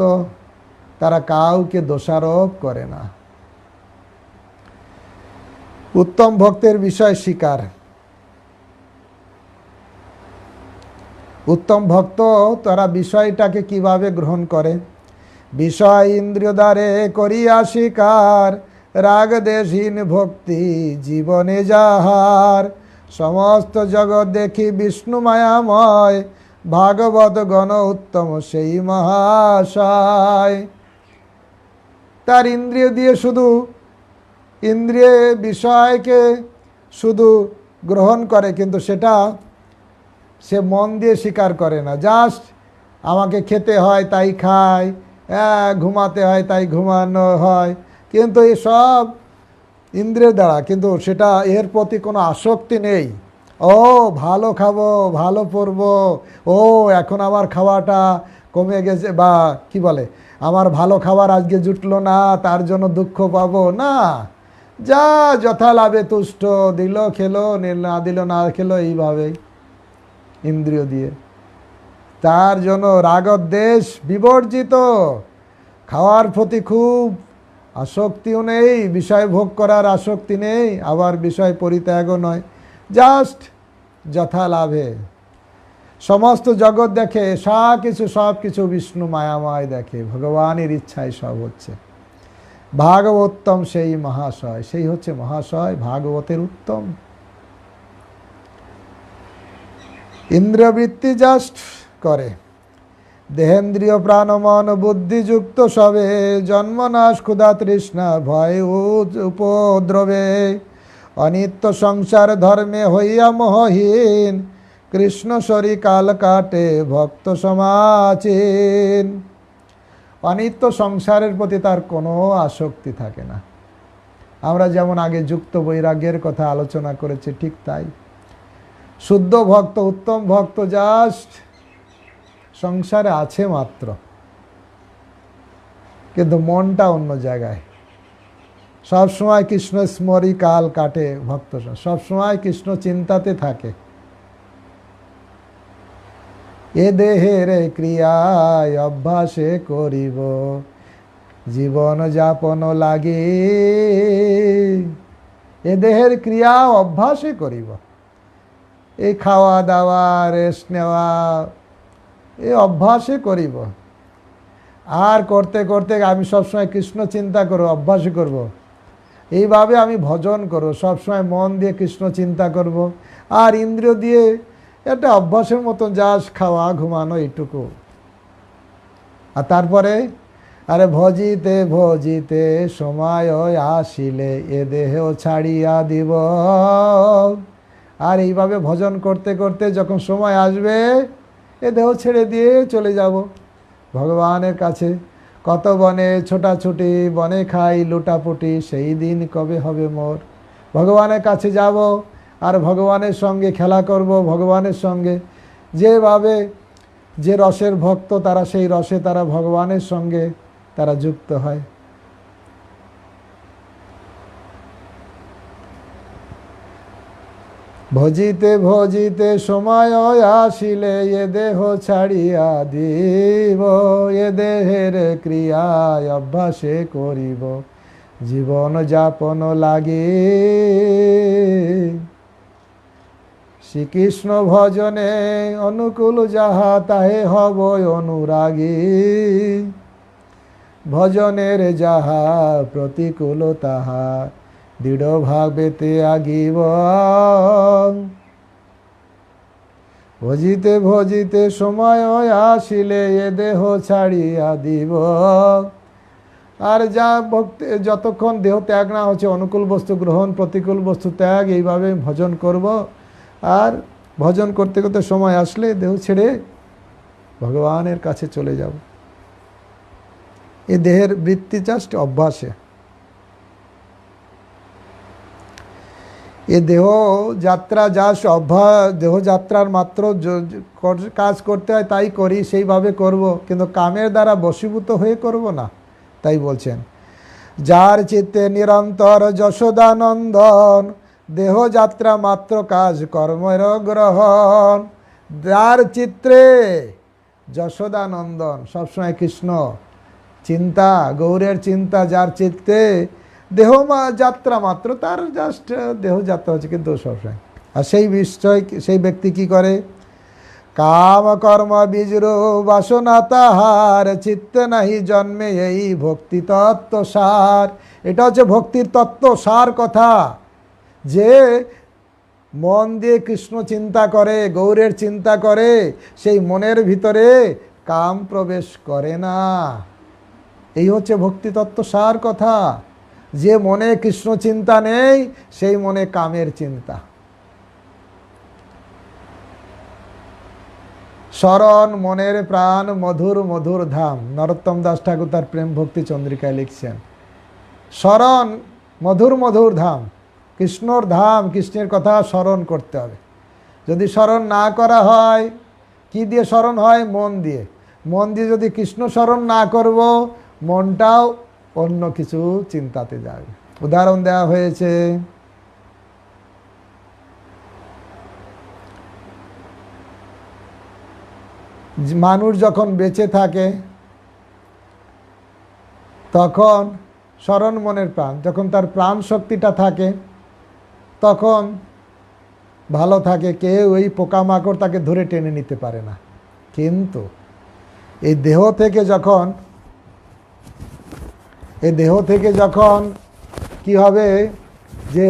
তারা কাউকে দোষারোপ করে না। উত্তম ভক্তের বিষয় স্বীকার। উত্তম ভক্ত তারা বিষয়টাকে কিভাবে গ্রহণ করে? বিষয় ইন্দ্রিয় দ্বারে করিয়া স্বীকার, রাগ দেশহীন ভক্তি জীবনে যাহার। সমস্ত জগৎ দেখি বিষ্ণু মায়াময়, ভাগবত গণ উত্তম সেই মহাশয়। তার ইন্দ্রিয় দিয়ে শুধু ইন্দ্রিয় বিষয়কে শুধু গ্রহণ করে, কিন্তু সেটা সে মন দিয়ে স্বীকার করে না। জাস্ট আমাকে খেতে হয় তাই খায়, ঘুমাতে হয় তাই ঘুমানো হয়, কিন্তু এই সব ইন্দ্রিয়ের দ্বারা, কিন্তু সেটা এর প্রতি কোনো আসক্তি নেই। ও ভালো খাবো, ভালো পরবো, ও এখন আমার খাওয়াটা কমে গেছে, বা কি বলে আমার ভালো খাবার আজকে জুটলো না তার জন্য দুঃখ পাবো না। যা যথা লাভে তুষ্ট, দিল খেলো, না দিল না খেলো, এইভাবেই ইন্দ্রিয় দিয়ে। তার জন্য রাগদ্বেষ বিবর্জিত, খাওয়ার প্রতি খুব আসক্তিও নেই, বিষয় ভোগ করার আসক্তি নেই, আবার বিষয় পরিত্যাগও নয়, জাস্ট যথা লাভে। সমস্ত জগৎ দেখে সব কিছু বিষ্ণু মায়াময় দেখে, ভগবানের ইচ্ছায় সব হচ্ছে। ভাগবতম সেই মহাশয়, সেই হচ্ছে মহাশয়, ভাগবতের উত্তম। ইন্দ্রিয়বৃত্তি জাস্ট করে, দেহেন্দ্রিয় প্রাণ মন বুদ্ধিযুক্ত সবে, জন্মনাশ ক্ষুধা তৃষ্ণা ভয় উপদ্রবে। অনিত্য সংসার ধর্মে হইয়া মোহহীন, কৃষ্ণ সরি কাল কাটে ভক্ত সমাচীন। অনিত্য সংসারের প্রতি তার কোনো আসক্তি থাকে না। আমরা যেমন আগে যুক্ত বৈরাগ্যের কথা আলোচনা করেছি, ঠিক তাই শুদ্ধ ভক্ত, উত্তম ভক্ত জাস্ট সংসারে আছে মাত্র, কিন্তু মনটা অন্য জায়গায়। সবসময় কৃষ্ণ স্মরি কাল কাটে ভক্ত, সবসময় কৃষ্ণ চিন্তাতে থাকে। এ দেহের ক্রিয়ায় অভ্যাসে করিব, জীবন যাপন লাগে। এ দেহের ক্রিয়া অভ্যাসে করিব, এই খাওয়া দাওয়া রেস্ট নেওয়া এই অভ্যাসে করিব। আর করতে করতে আমি সবসময় কৃষ্ণ চিন্তা করব, অভ্যাসই করব। এইভাবে আমি ভজন করব, সবসময় মন দিয়ে কৃষ্ণ চিন্তা করব, আর ইন্দ্রিয় দিয়ে এটা অভ্যাসের মতন জাস্ট খাওয়া ঘুমানো এইটুকু। আর তারপরে আরে ভজিতে ভজিতে সময় আসিলে এ দেহ ছাড়িয়া দিব। আর এইভাবে ভজন করতে করতে যখন সময় আসবে এ দেহ ছেড়ে দিয়ে চলে যাব ভগবানের কাছে। কত বনে ছোটাছুটি, বনে খাই লুটাপুটি, সেই দিন কবে হবে মোর। ভগবানের কাছে যাব আর ভগবানের সঙ্গে খেলা করব, ভগবানের সঙ্গে যেভাবে যে রসের ভক্ত তারা সেই রসে তারা ভগবানের সঙ্গে তারা যুক্ত হয়। ভজিতে ভজিতে সময় আসিলে এ দেহ ছাড়িয়া দিব, এ দেহের ক্রিয়ায় অভ্যাসে করিব জীবন যাপন লাগে। শ্রীকৃষ্ণ ভজনে অনুকূল যাহা তাহে হব অনুরাগী, ভজনের যাহা প্রতিকূল তাহা দৃঢ় ভাবেতে আগিব। ভজিতে ভজিতে সময় আসিলে এ দেহ ছাড়িয়া দিব। আর যা ভক্তি যতক্ষণ দেহ ত্যাগ না হচ্ছে, অনুকূল বস্তু গ্রহণ প্রতিকূল বস্তু ত্যাগ, এইভাবে ভজন করব। আর ভজন করতে করতে সময় আসলে দেহ ছেড়ে ভগবানের কাছে চলে যাব। এ দেহের বৃত্তি জাস্ট অভ্যাসে। এ দেহ যাত্রা জাস্ট অভ্যাস, দেহযাত্রার মাত্র কাজ করতে হয় তাই করি, সেইভাবে করব, কিন্তু কামের দ্বারা বশীভূত হয়ে করব না। তাই বলছেন, যার চিত্তে নিরন্তর যশোদানন্দন, দেহযাত্রা মাত্র কাজ কর্মের গ্রহণ। যার চিত্রে যশোদানন্দন, সবসময় কৃষ্ণ চিন্তা, গৌরের চিন্তা যার চিত্তে, দেহ যাত্রা মাত্র, তার জাস্ট দেহযাত্রা হচ্ছে কিন্তু সবসময়। আর সেই বিষয় সেই ব্যক্তি কি করে? কাম কর্ম বীজরূ বাসনা তাহার, চিত্তে নাহি জন্মে এই ভক্তি তত্ত্ব সার। এটা হচ্ছে ভক্তির তত্ত্ব সার কথা, যে মন দিয়ে কৃষ্ণ চিন্তা করে, গৌরের চিন্তা করে, সেই মনের ভিতরে কাম প্রবেশ করে না। এই হচ্ছে ভক্তি তত্ত্ব সার কথা। যে মনে কৃষ্ণ চিন্তা নেই, সেই মনে কামের চিন্তা। শরণ মনের প্রাণ, মধুর মধুর ধাম। নরোত্তম দাস ঠাকুর তার প্রেম ভক্তি চন্দ্রিকায় লিখছেন, শরণ মধুর মধুর ধাম, কৃষ্ণর ধাম, কৃষ্ণের কথা স্মরণ করতে হবে। যদি স্মরণ না করা হয়, কি দিয়ে স্মরণ হয়? মন দিয়ে। মন দিয়ে যদি কৃষ্ণ স্মরণ না করব, মনটাও অন্য কিছু চিন্তাতে যাবে। উদাহরণ দেওয়া হয়েছে, মানুষ যখন বেঁচে থাকে তখন স্মরণ মনের প্রাণ, যখন তার প্রাণ শক্তিটা থাকে তখন ভালো থাকে, কেউ ওই পোকামাকড় তাকে ধরে টেনে নিতে পারে না। কিন্তু এই দেহ থেকে যখন কি হবে, যে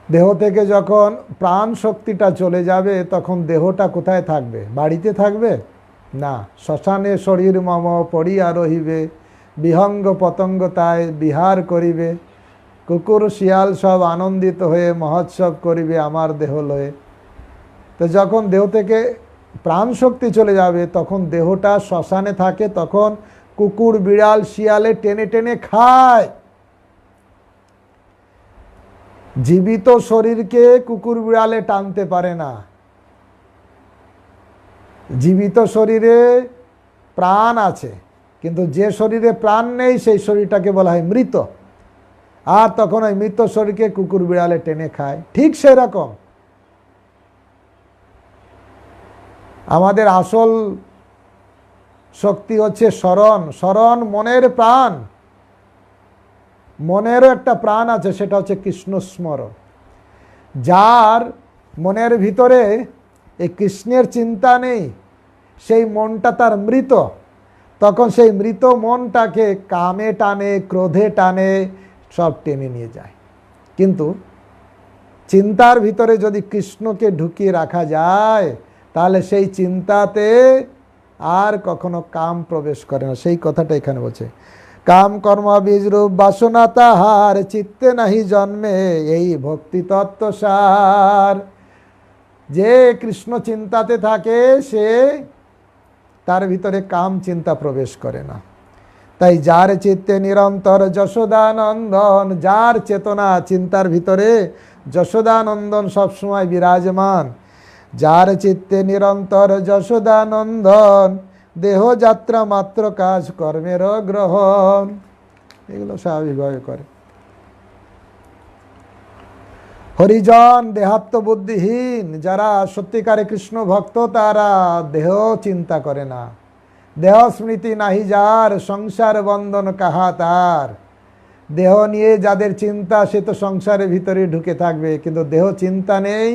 দেহ থেকে যখন প্রাণ শক্তিটা চলে যাবে, তখন দেহটা কোথায় থাকবে? বাড়িতে থাকবে না। শ্মশানে শরীর মম পড়িয়া রহিবে, বিহঙ্গ পতঙ্গ তাই বিহার করিবে, কুকুর শিয়াল সব আনন্দিত হয়ে মহোৎসব করিবে আমার দেহ লয়ে। তো যখন দেহ থেকে প্রাণ শক্তি চলে যাবে, তখন দেহটা শ্মশানে থাকে, তখন কুকুর বিড়াল শিয়ালে টেনে টেনে খায়। জীবিত শরীরকে কুকুর বিড়ালে টানতে পারে না। জীবিত শরীরে প্রাণ আছে, কিন্তু যে শরীরে প্রাণ নেই সেই শরীরটাকে বলা হয় মৃত। আর তখন ওই মৃত শরীরকে কুকুর বিড়ালে টেনে খায়। ঠিক সেরকম আমাদের আসল শক্তি হচ্ছে স্মরণ। স্মরণ মনের প্রাণ। মনেরও একটা প্রাণ আছে, সেটা হচ্ছে কৃষ্ণ স্মরণ। যার মনের ভিতরে এই কৃষ্ণের চিন্তা নেই, সেই মনটা তার মৃত। তখন সেই মৃত মনটাকে কামে টানে, ক্রোধে টানে, সব টেনে নিয়ে যায়। কিন্তু চিন্তার ভিতরে যদি কৃষ্ণকে ঢুকিয়ে রাখা যায়, তাহলে সেই চিন্তাতে আর কখনো কাম প্রবেশ করে না। সেই কথাটা এখানে বলছে, কাম কর্ম বীজরূপ বাসনা তাহার, চিত্তে নাহি জন্মে এই ভক্তি তত্ত্ব সার। যে কৃষ্ণ চিন্তাতে থাকে, সে তার ভিতরে কাম চিন্তা প্রবেশ করে না। তাই যার চিত্তে নিরন্তর যশোদানন্দন, যার চেতনা চিন্তার ভিতরে যশোদানন্দন সবসময় বিরাজমান, যার চিত্তে নিরন্তর যশোদানন্দন, দেহ যাত্রা মাত্র কাজ কর্মের গ্রহণ। এগুলো স্বাভাবিকভাবে করে। হরিজন দেহাত্মবুদ্ধিহীন, যারা সত্যিকারে কৃষ্ণ ভক্ত, তারা দেহ চিন্তা করে না। দেহ স্মৃতি নাহি যার, সংসার বন্ধন কাহা তার। দেহ নিয়ে যাদের চিন্তা, সে তো সংসারের ভিতরে ঢুকে থাকবে, কিন্তু দেহ চিন্তা নেই,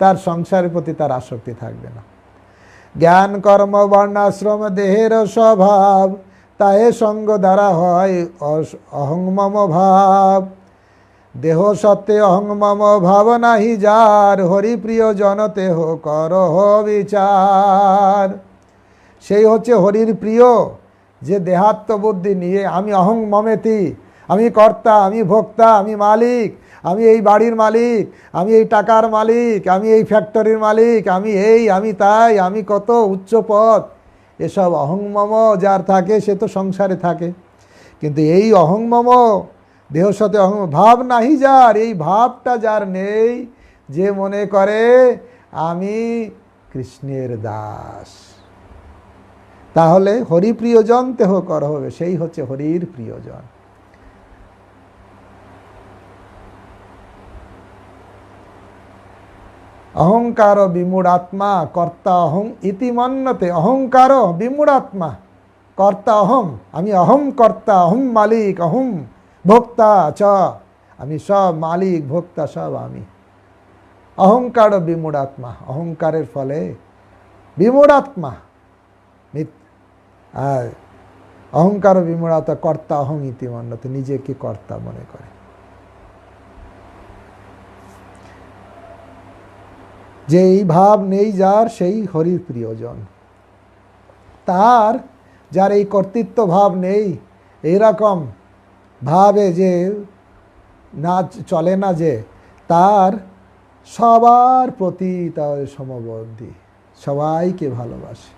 তার সংসারের প্রতি তার আসক্তি থাকবে না। জ্ঞান কর্ম বর্ণাশ্রম দেহের স্বভাব, তাহে সঙ্গ দ্বারা হয় অহংমম ভাব। দেহ সত্ত্বে অহংমম ভাব নাহি যার, হরিপ্রিয় জন তেহ করহ বিচার। সেই হচ্ছে হরির প্রিয়, যে দেহাত্মবুদ্ধি নিয়ে আমি অহং মমেতি, আমি কর্তা, আমি ভোক্তা, আমি মালিক, আমি এই বাড়ির মালিক, আমি এই টাকার মালিক, আমি এই ফ্যাক্টরির মালিক, আমি এই, আমি তাই, আমি কত উচ্চ পদ, এসব অহংমম যার থাকে সে তো সংসারে থাকে। কিন্তু এই অহংমম দেহ সাথে অহং ভাব নাহি যার, এই ভাবটা যার নেই, যে মনে করে আমি কৃষ্ণের দাস, তাহলে হরি প্রিয়জন তেহ কর হবে, সেই হচ্ছে হরির প্রিয়জন। অহংকার বিমূঢ়াত্মা কর্তা অহং ইতি মন্যতে। অহংকার বিমূঢ়াত্মা কর্তা অহম, আমি অহম কর্তা, অহম মালিক, অহম ভোক্তা চ, আমি সব মালিক ভোক্তা সব আমি। অহংকার বিমূঢ়াত্মা, অহংকারের ফলে বিমূঢ়াত্মা, আর অহংকার বিমূঢ়তা কর্তা অহং ইতি মন্যতে, নিজেকে কর্তা মনে করে। যে এই ভাব নেই যার, সেই হরির প্রিয়জন। তার যার এই কর্তৃত্ব ভাব নেই, এইরকম ভাবে যে না চলে না, যে তার সবার প্রতি তার সমবুদ্ধি, সবাইকে ভালোবাসে।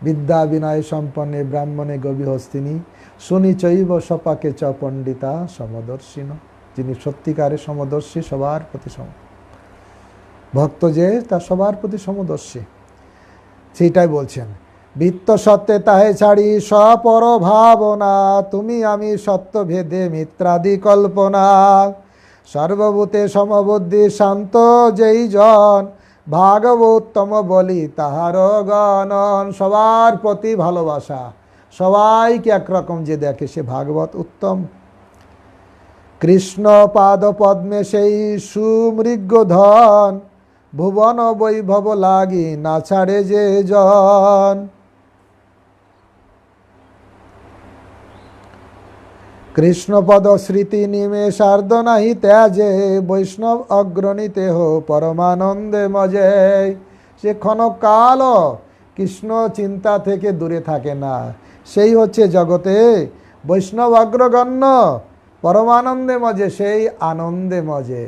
বিদ্যা বিনয় সম্পন্নে ব্রাহ্মণে গভীহস্তিনী, শুনি চৈব সপাকে চ পণ্ডিতা সমদর্শিন। যিনি সত্যিকারে সমদর্শী, সবার প্রতি ভক্ত, যে তার সবার প্রতি সমদর্শী, সেইটাই বলছেন। বৃত্ত সত্ত্বে তাহে ছাড়ি স্বপর ভাবনা, তুমি আমি সত্য ভেদে মিত্রাদি কল্পনা। সর্বভূতে সমবুদ্ধি শান্ত যেই জন, ভাগবোত্তম বলি তাহার গণন। সবার প্রতি ভালোবাসা, সবাইকে একরকম যে দেখে, সে ভাগবত উত্তম। কৃষ্ণ পাদ পদ্মে সেই সুমৃগ ধন, ভুবন বৈভব লাগি না ছাড়ে যে জন। কৃষ্ণপদ স্মৃতি নিমেষার্ধ নাহি ত্যাজে, বৈষ্ণব অগ্রণীতে হো পরমানন্দে মজে। সে ক্ষণকাল কৃষ্ণ চিন্তা থেকে দূরে থাকে না, সেই হচ্ছে জগতে বৈষ্ণব অগ্রগণ্য, পরমানন্দে মজে, সেই আনন্দে মজে।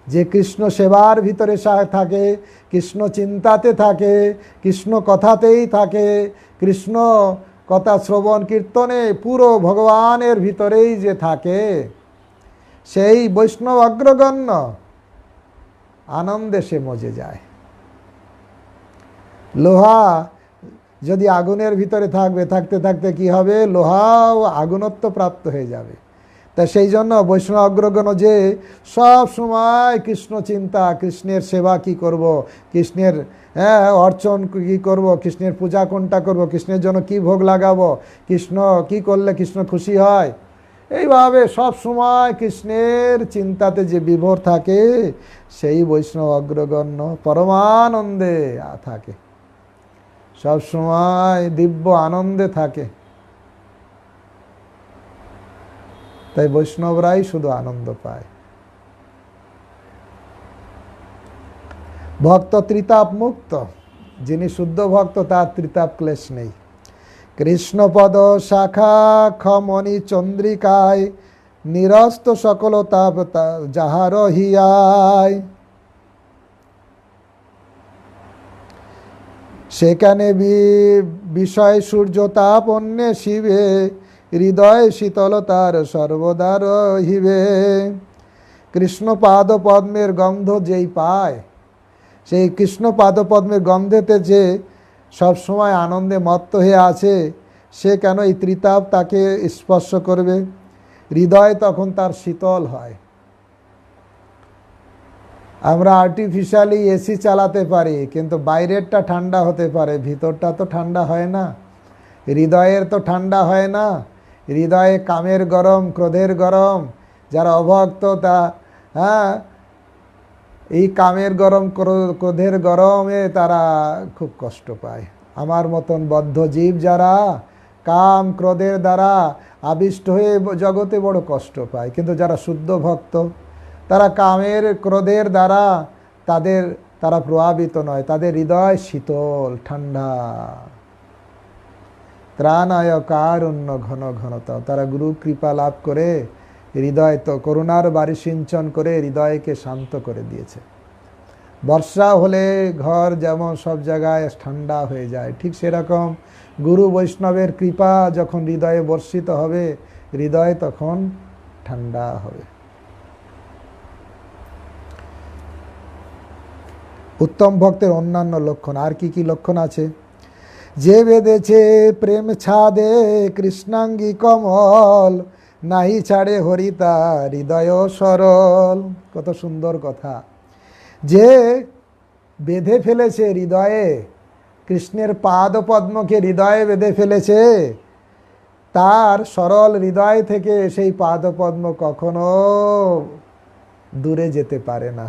যে কৃষ্ণ সেবার ভিতরে থাকে, কৃষ্ণ চিন্তাতে থাকে, কৃষ্ণ কথাতেই থাকে, কৃষ্ণ কথা শ্রবণ কীর্তনে পুরো ভগবানের ভিতরেই যে থাকে, সেই বৈষ্ণব অগ্রগণ্য আনন্দে সে মজে যায়। লোহা যদি আগুনের ভিতরে থাকবে, থাকতে থাকতে কি হবে, লোহাও আগুনত্ব প্রাপ্ত হয়ে যাবে। তা সেই জন্য বৈষ্ণব অগ্রগণ্য যে সব সময় কৃষ্ণ চিন্তা, কৃষ্ণের সেবা কি করব, কৃষ্ণের অর্চন কি করব, কৃষ্ণের পূজা কোনটা করব, কৃষ্ণের জন্য কি ভোগ লাগাবো, কৃষ্ণ কি করলে কৃষ্ণ খুশি হয়, এইভাবে সব সময় কৃষ্ণের চিন্তাতে যে বিভোর থাকে, সেই বৈষ্ণব অগ্রগণ্য পরমানন্দে থাকে, সব সময় দিব্য আনন্দে থাকে। তাই বৈষ্ণবরাই শুধু আনন্দ পায়। ভক্ত ত্রিতাপ মুক্ত, যিনি শুদ্ধ ভক্ত, তার ত্রিতাপ ক্লেশ নেই। কৃষ্ণপদ শাখা খমনি চন্দ্রিকায়, নিরস্ত সকল তাপ যাহার হিয়ায়। সেখানে বিষয় সূর্য তাপ অন্যে শিবে, হৃদয় শীতল তার সর্বদা রহিবে। কৃষ্ণ পাদ পদ্মের গন্ধ যেই পায়, সেই কৃষ্ণ পাদপদ্মের গন্ধেতে যে সবসময় আনন্দে মত্ত হয়ে আছে, সে কেন এই ত্রিতাপ তাকে স্পর্শ করবে? হৃদয় তখন তার শীতল হয়। আমরা আর্টিফিশিয়ালি এসি চালাতে পারি, কিন্তু বাইরেরটা ঠান্ডা হতে পারে, ভিতরটা তো ঠান্ডা হয় না। হৃদয়ের তো ঠান্ডা হয় না। হৃদয়ে কামের গরম, ক্রোধের গরম। যারা অভক্ত তা এই কামের গরম, ক্রোধের গরমে তারা খুব কষ্ট পায়। আমার মতন বদ্ধ জীব যারা কাম ক্রোধের দ্বারা আবিষ্ট হয়ে জগতে বড় কষ্ট পায়, কিন্তু যারা শুদ্ধ ভক্ত তারা কামের ক্রোধের দ্বারা তারা প্রভাবিত নয়, তাদের হৃদয় শীতল ঠান্ডা। ত্রাণায় কারুণ্য ঘন ঘনতা, তারা গুরু কৃপা লাভ করে হৃদয় তো করুণার বাড়ি সিঞ্চন করে হৃদয়কে শান্ত করে দিয়েছে। বর্ষা হলে ঘর যেমন সব জায়গায় ঠান্ডা হয়ে যায়, ঠিক সেরকম গুরু বৈষ্ণবের কৃপা যখন হৃদয়ে বর্ষিত হবে, হৃদয় তখন ঠান্ডা হবে। উত্তম ভক্তের অন্যান্য লক্ষণ, আর কি কি লক্ষণ আছে? যে বেঁধেছে প্রেম ছাদে কৃষ্ণাঙ্গী কমল, নাহি ছাড়ে হরিতা হৃদয় সরল। কত সুন্দর কথা। যে বেঁধে ফেলেছে হৃদয়ে, কৃষ্ণের পাদ পদ্মকে হৃদয়ে বেঁধে ফেলেছে, তার সরল হৃদয় থেকে সেই পাদ পদ্ম কখনো দূরে যেতে পারে না।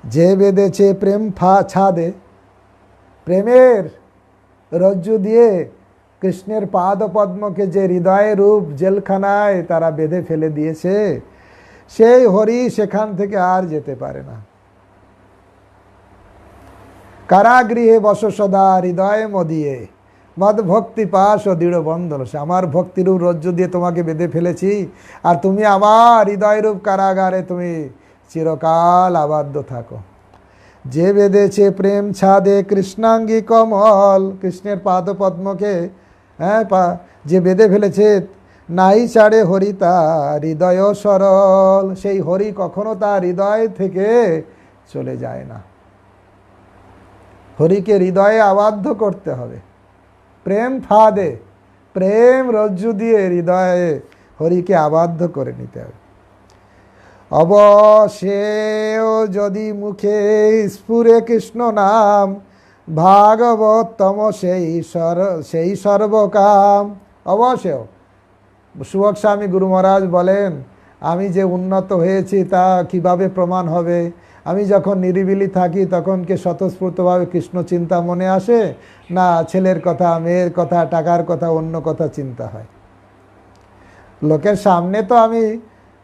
যে বেঁধেছে প্রেম ছাদে, প্রেমের রজ্জু দিয়ে কৃষ্ণের পাদ পদ্মকে যে হৃদয় রূপ জেলখানায় তারা বেঁধে ফেলে দিয়েছে, সেই হরি সেখান থেকে আর যেতে পারে না। কারাগৃহে বস সদা হৃদয়ে মদিয়ে, মদ ভক্তি পাশ ও দৃঢ় বন্ধন। আমার ভক্তিরূপ রজ্জু দিয়ে তোমাকে বেঁধে ফেলেছি, আর তুমি আমার হৃদয়রূপ কারাগারে তুমি চিরকাল আবদ্ধ থাকো। যে বেঁধেছে প্রেম ছাদে কৃষ্ণাঙ্গী কমল, কৃষ্ণের পাদ পদ্মকে যে বেঁধে ফেলেছে, নাই ছাড়ে হরি তার হৃদয় সরল, সেই হরি কখনো তার হৃদয় থেকে চলে যায় না। হরিকে হৃদয়ে আবদ্ধ করতে হবে। প্রেম ফাঁদে, প্রেম রজ্জু দিয়ে হৃদয়ে হরিকে আবদ্ধ করে নিতে হবে। অবশেও যদি মুখে স্ফুরে কৃষ্ণ নাম, ভাগবতম সেই সর্বকাম। অবশেও সুবক স্বামী গুরু মহারাজ বলেন, আমি যে উন্নত হয়েছি তা কিভাবে প্রমাণ হবে? আমি যখন নিরিবিলি থাকি তখন কি স্বতঃস্ফূর্তভাবে কৃষ্ণ চিন্তা মনে আসে, না ছেলের কথা, মেয়ের কথা, টাকার কথা, অন্য কথা চিন্তা হয়? লোকের সামনে তো আমি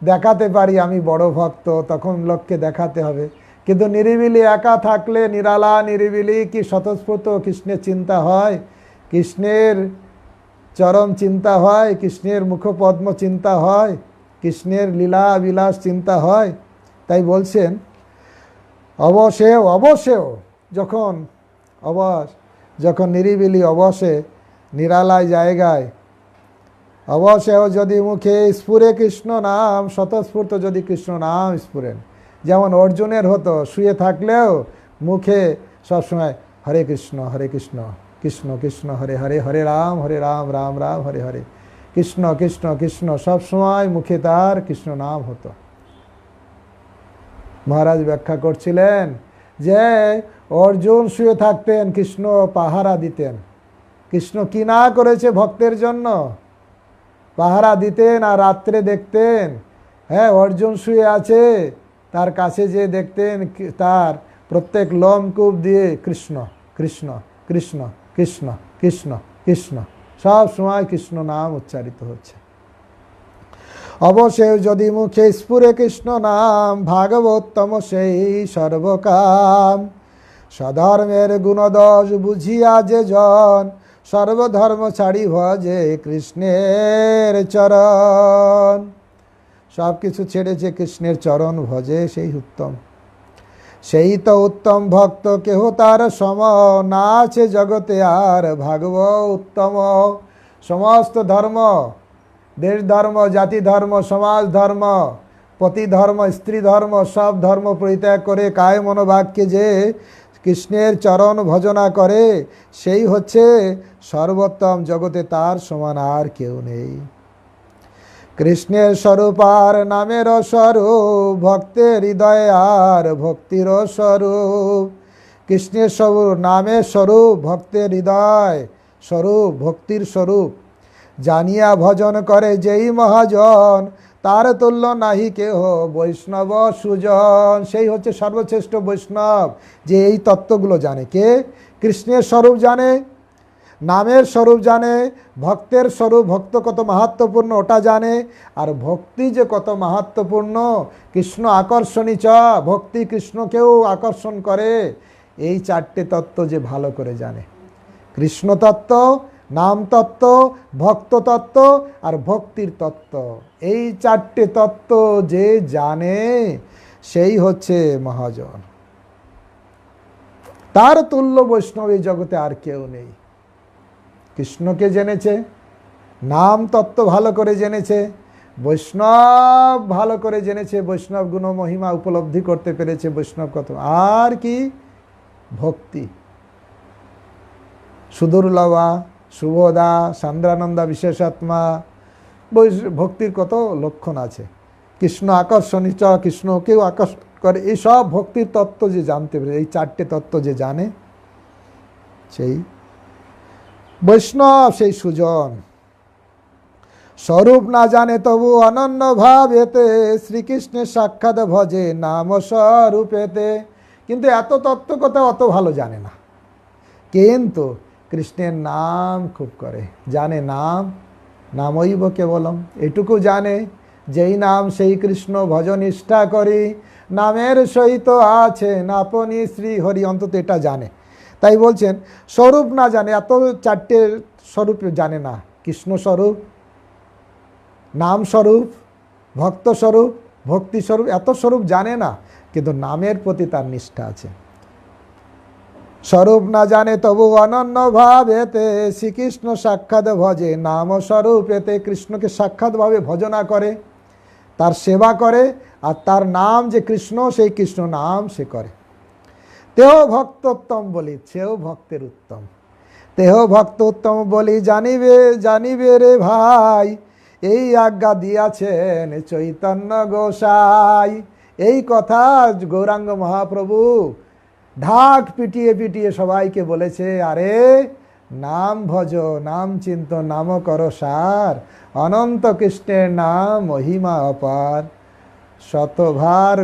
দেখাতে পারি আমি বড় ভক্ত, তখন লোককে দেখাতে হবে, কিন্তু নিরিবিলি একা থাকলে, নিরালা নিরিবিলি কি স্বতঃস্ফূর্ত কৃষ্ণের চিন্তা হয়? কৃষ্ণের চরণ চিন্তা হয়, কৃষ্ণের মুখপদ্ম চিন্তা হয়, কৃষ্ণের লীলা বিলাস চিন্তা হয়। তাই বলছেন অবশেও যখন নিরিবিলি অবশে নিরালায় জায়গায়, অবশেও যদি মুখে স্ফুরে কৃষ্ণ নাম, স্বতঃস্ফূর্ত যদি কৃষ্ণ নাম স্ফুরেন। যেমন অর্জুনের হতো, শুয়ে থাকলেও মুখে সবসময় হরে কৃষ্ণ কৃষ্ণ কৃষ্ণ হরে হরে, হরে রাম রাম রাম হরে হরে, কৃষ্ণ কৃষ্ণ কৃষ্ণ, সবসময় মুখে তার কৃষ্ণ নাম হতো। মহারাজ ব্যাখ্যা করছিলেন যে অর্জুন শুয়ে থাকতেন, কৃষ্ণ পাহারা দিতেন। কৃষ্ণ কি না করেছে ভক্তের জন্য? পাহারা দিতেন আর রাত্রে দেখতেন, অর্জুন শুয়ে আছে, তার কাছে যে দেখতেন তার প্রত্যেক লোমকূপ দিয়ে কৃষ্ণ কৃষ্ণ কৃষ্ণ কৃষ্ণ কৃষ্ণ কৃষ্ণ, সব সময় কৃষ্ণ নাম উচ্চারিত হচ্ছে। অবশেষ যদি মুখে স্ফুরে কৃষ্ণ নাম, ভাগবতম সেই সর্বকাম। স্বধর্মের গুণদোষ বুঝিয়া যে জন, সর্বধর্ম ছাড়ি ভজে কৃষ্ণের চরণ। সব কিছু ছেড়ে যে কৃষ্ণের চরণ ভজে, সেই উত্তম। সেই তো উত্তম ভক্ত, কেহ তার সম না আছে জগতে আর। ভাগব উত্তম। সমস্ত ধর্ম, দেশ ধর্ম, জাতি ধর্ম, সমাজ ধর্ম, পতি ধর্ম, স্ত্রী ধর্ম, সব ধর্ম পরিত্যাগ করে কায় মনোবাক্যে যে কৃষ্ণের চরণ ভজনা করে সেই হচ্ছে সর্বোত্তম, জগতে তার সমান আর কেউ নেই। কৃষ্ণের স্বরূপ আর নামের স্বরূপ, ভক্তের হৃদয়ে আর ভক্তির স্বরূপ। কৃষ্ণের স্বরূপ, নামের স্বরূপ, ভক্তের হৃদয় স্বরূপ, ভক্তির স্বরূপ। জানিয়া ভজন করে যেই মহাজন, তার তুল্য নাহি কেহ বৈষ্ণব সুজন। সেই হচ্ছে সর্বশ্রেষ্ঠ বৈষ্ণব, যে এই তত্ত্বগুলো জানে। কে? কৃষ্ণের স্বরূপ জানে, নামের স্বরূপ জানে, ভক্তের স্বরূপ, ভক্ত কত মাহাত্ম্যপূর্ণ ওটা জানে, আর ভক্তি যে কত মাহাত্ম্যপূর্ণ, কৃষ্ণ আকর্ষণী চ, ভক্তি কৃষ্ণকেও আকর্ষণ করে, এই চারটে তত্ত্ব যে ভালো করে জানে। কৃষ্ণ তত্ত্ব, নাম তত্ত্ব, ভক্ত তত্ত্ব আর ভক্তির তত্ত্ব, এই চারটে তত্ত্ব যে জানে সেই হচ্ছে মহাজন। তার তুল্য বৈষ্ণব এই জগতে আর কেউ নেই। কৃষ্ণকে জেনেছে, নাম তত্ত্ব ভালো করে জেনেছে, বৈষ্ণব ভালো করে জেনেছে, বৈষ্ণব গুণ মহিমা উপলব্ধি করতে পেরেছে, বৈষ্ণব কত, আর কি ভক্তি। সুদুর্লভা, শুভদা, সান্দ্রানন্দা, বিশেষাত্মা, ভক্তির কত লক্ষণ আছে। কৃষ্ণ আকর্ষণী চ, কৃষ্ণকেও আকর্ষণ করে, এই সব ভক্তির তত্ত্ব যে জানতে পারে, এই চারটে তত্ত্ব যে জানে সেই বৈষ্ণব, সেই সুজন। স্বরূপ না জানে তবু অনন্য ভাব এতে, শ্রীকৃষ্ণের সাক্ষাৎ ভজে নাম স্বরূপেতে। কিন্তু এত তত্ত্ব কথা অত ভালো জানে না, কিন্তু কৃষ্ণের নাম খুব করে, জানে নাম, নামৈব কেবলম, এটুকু জানে, যেই নাম সেই কৃষ্ণ ভজ নিষ্ঠা করি, নামের সহিত আছেন আপনি শ্রী হরি, অন্তত এটা জানে। তাই বলছেন স্বরূপ না জানে, এত চারটে স্বরূপ জানে না, কৃষ্ণ স্বরূপ, নাম স্বরূপ, ভক্ত স্বরূপ, ভক্তি স্বরূপ, এত স্বরূপ জানে না, কিন্তু নামের প্রতি তার নিষ্ঠা আছে। স্বরূপ না জানে তবু অনন্য ভাব এতে, শ্রীকৃষ্ণ সাক্ষাৎ ভজে নাম স্বরূপ এতে। কৃষ্ণকে সাক্ষাৎভাবে ভজনা করে, তার সেবা করে, আর তার নাম যে কৃষ্ণ, সেই কৃষ্ণ নাম সে করে। তেহ ভক্তোত্তম বলি, সেও ভক্তের উত্তম। তেহ ভক্ত উত্তম বলি জানিবে, জানিবে রে ভাই, এই আজ্ঞা দিয়াছেন চৈতন্য গোসাই। এই কথা গৌরাঙ্গ মহাপ্রভু ঢাক পিটিয়ে পিটিয়ে সবাইকে বলেছে, আরে নাম ভজ, নাম চিন্ত, নাম কর সার, অনন্ত কৃষ্ণের নাম মহিমা অপার। শতভার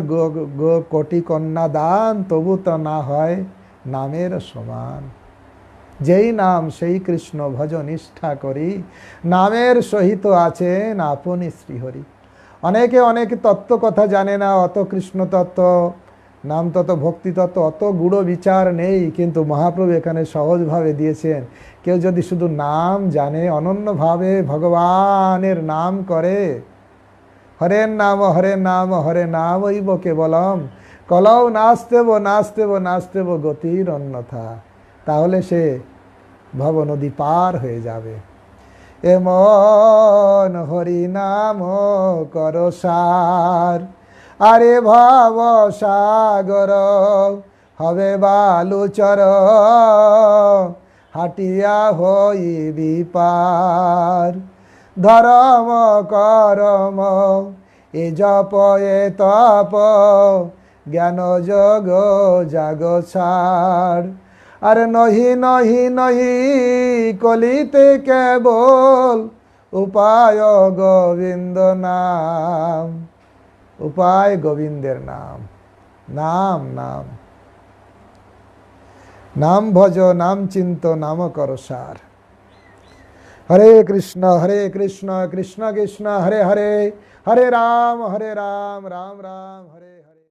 কোটি কন্যা দান, তবু তো না হয় নামের সমান। যেই নাম সেই কৃষ্ণ ভজ নিষ্ঠা করি, নামের সহিত আছেন আপনি শ্রীহরি। অনেকে অনেক তত্ত্ব কথা জানে না, অত কৃষ্ণ তত্ত্ব, নাম তত্ত্ব, ভক্তি তত্ত্ব অত গূঢ় বিচার নেই, কিন্তু মহাপ্রভু এখানে সহজভাবে দিয়েছেন। কেউ যদি শুধু নাম জানে, অনন্যভাবে ভগবানের নাম করে, হরের নাম হরে নাম, হরে নাম ঐব কেবলম, কলৌ নাস্তেব নাস্তেব নাস্তেব গতির অন্যথা, তাহলে সে ভব নদী পার হয়ে যাবে। এমন হরি নাম কর সার, আরে ভব সাগর হবে বালুচর, হাটিয়া হইবি পার। ধরম করম এ জপ এ তপ, জ্ঞান যোগ জাগ ছাড়। আর নহি নহি নহি কলিতে কেবল, উপায় গোবিন্দ নাম, উপায় গোবিন্দের নাম। নাম নাম নাম ভজ, নাম চিন্ত, নাম কর সার। হরে কৃষ্ণ কৃষ্ণ কৃষ্ণ হরে হরে, হরে রাম রাম রাম হরে।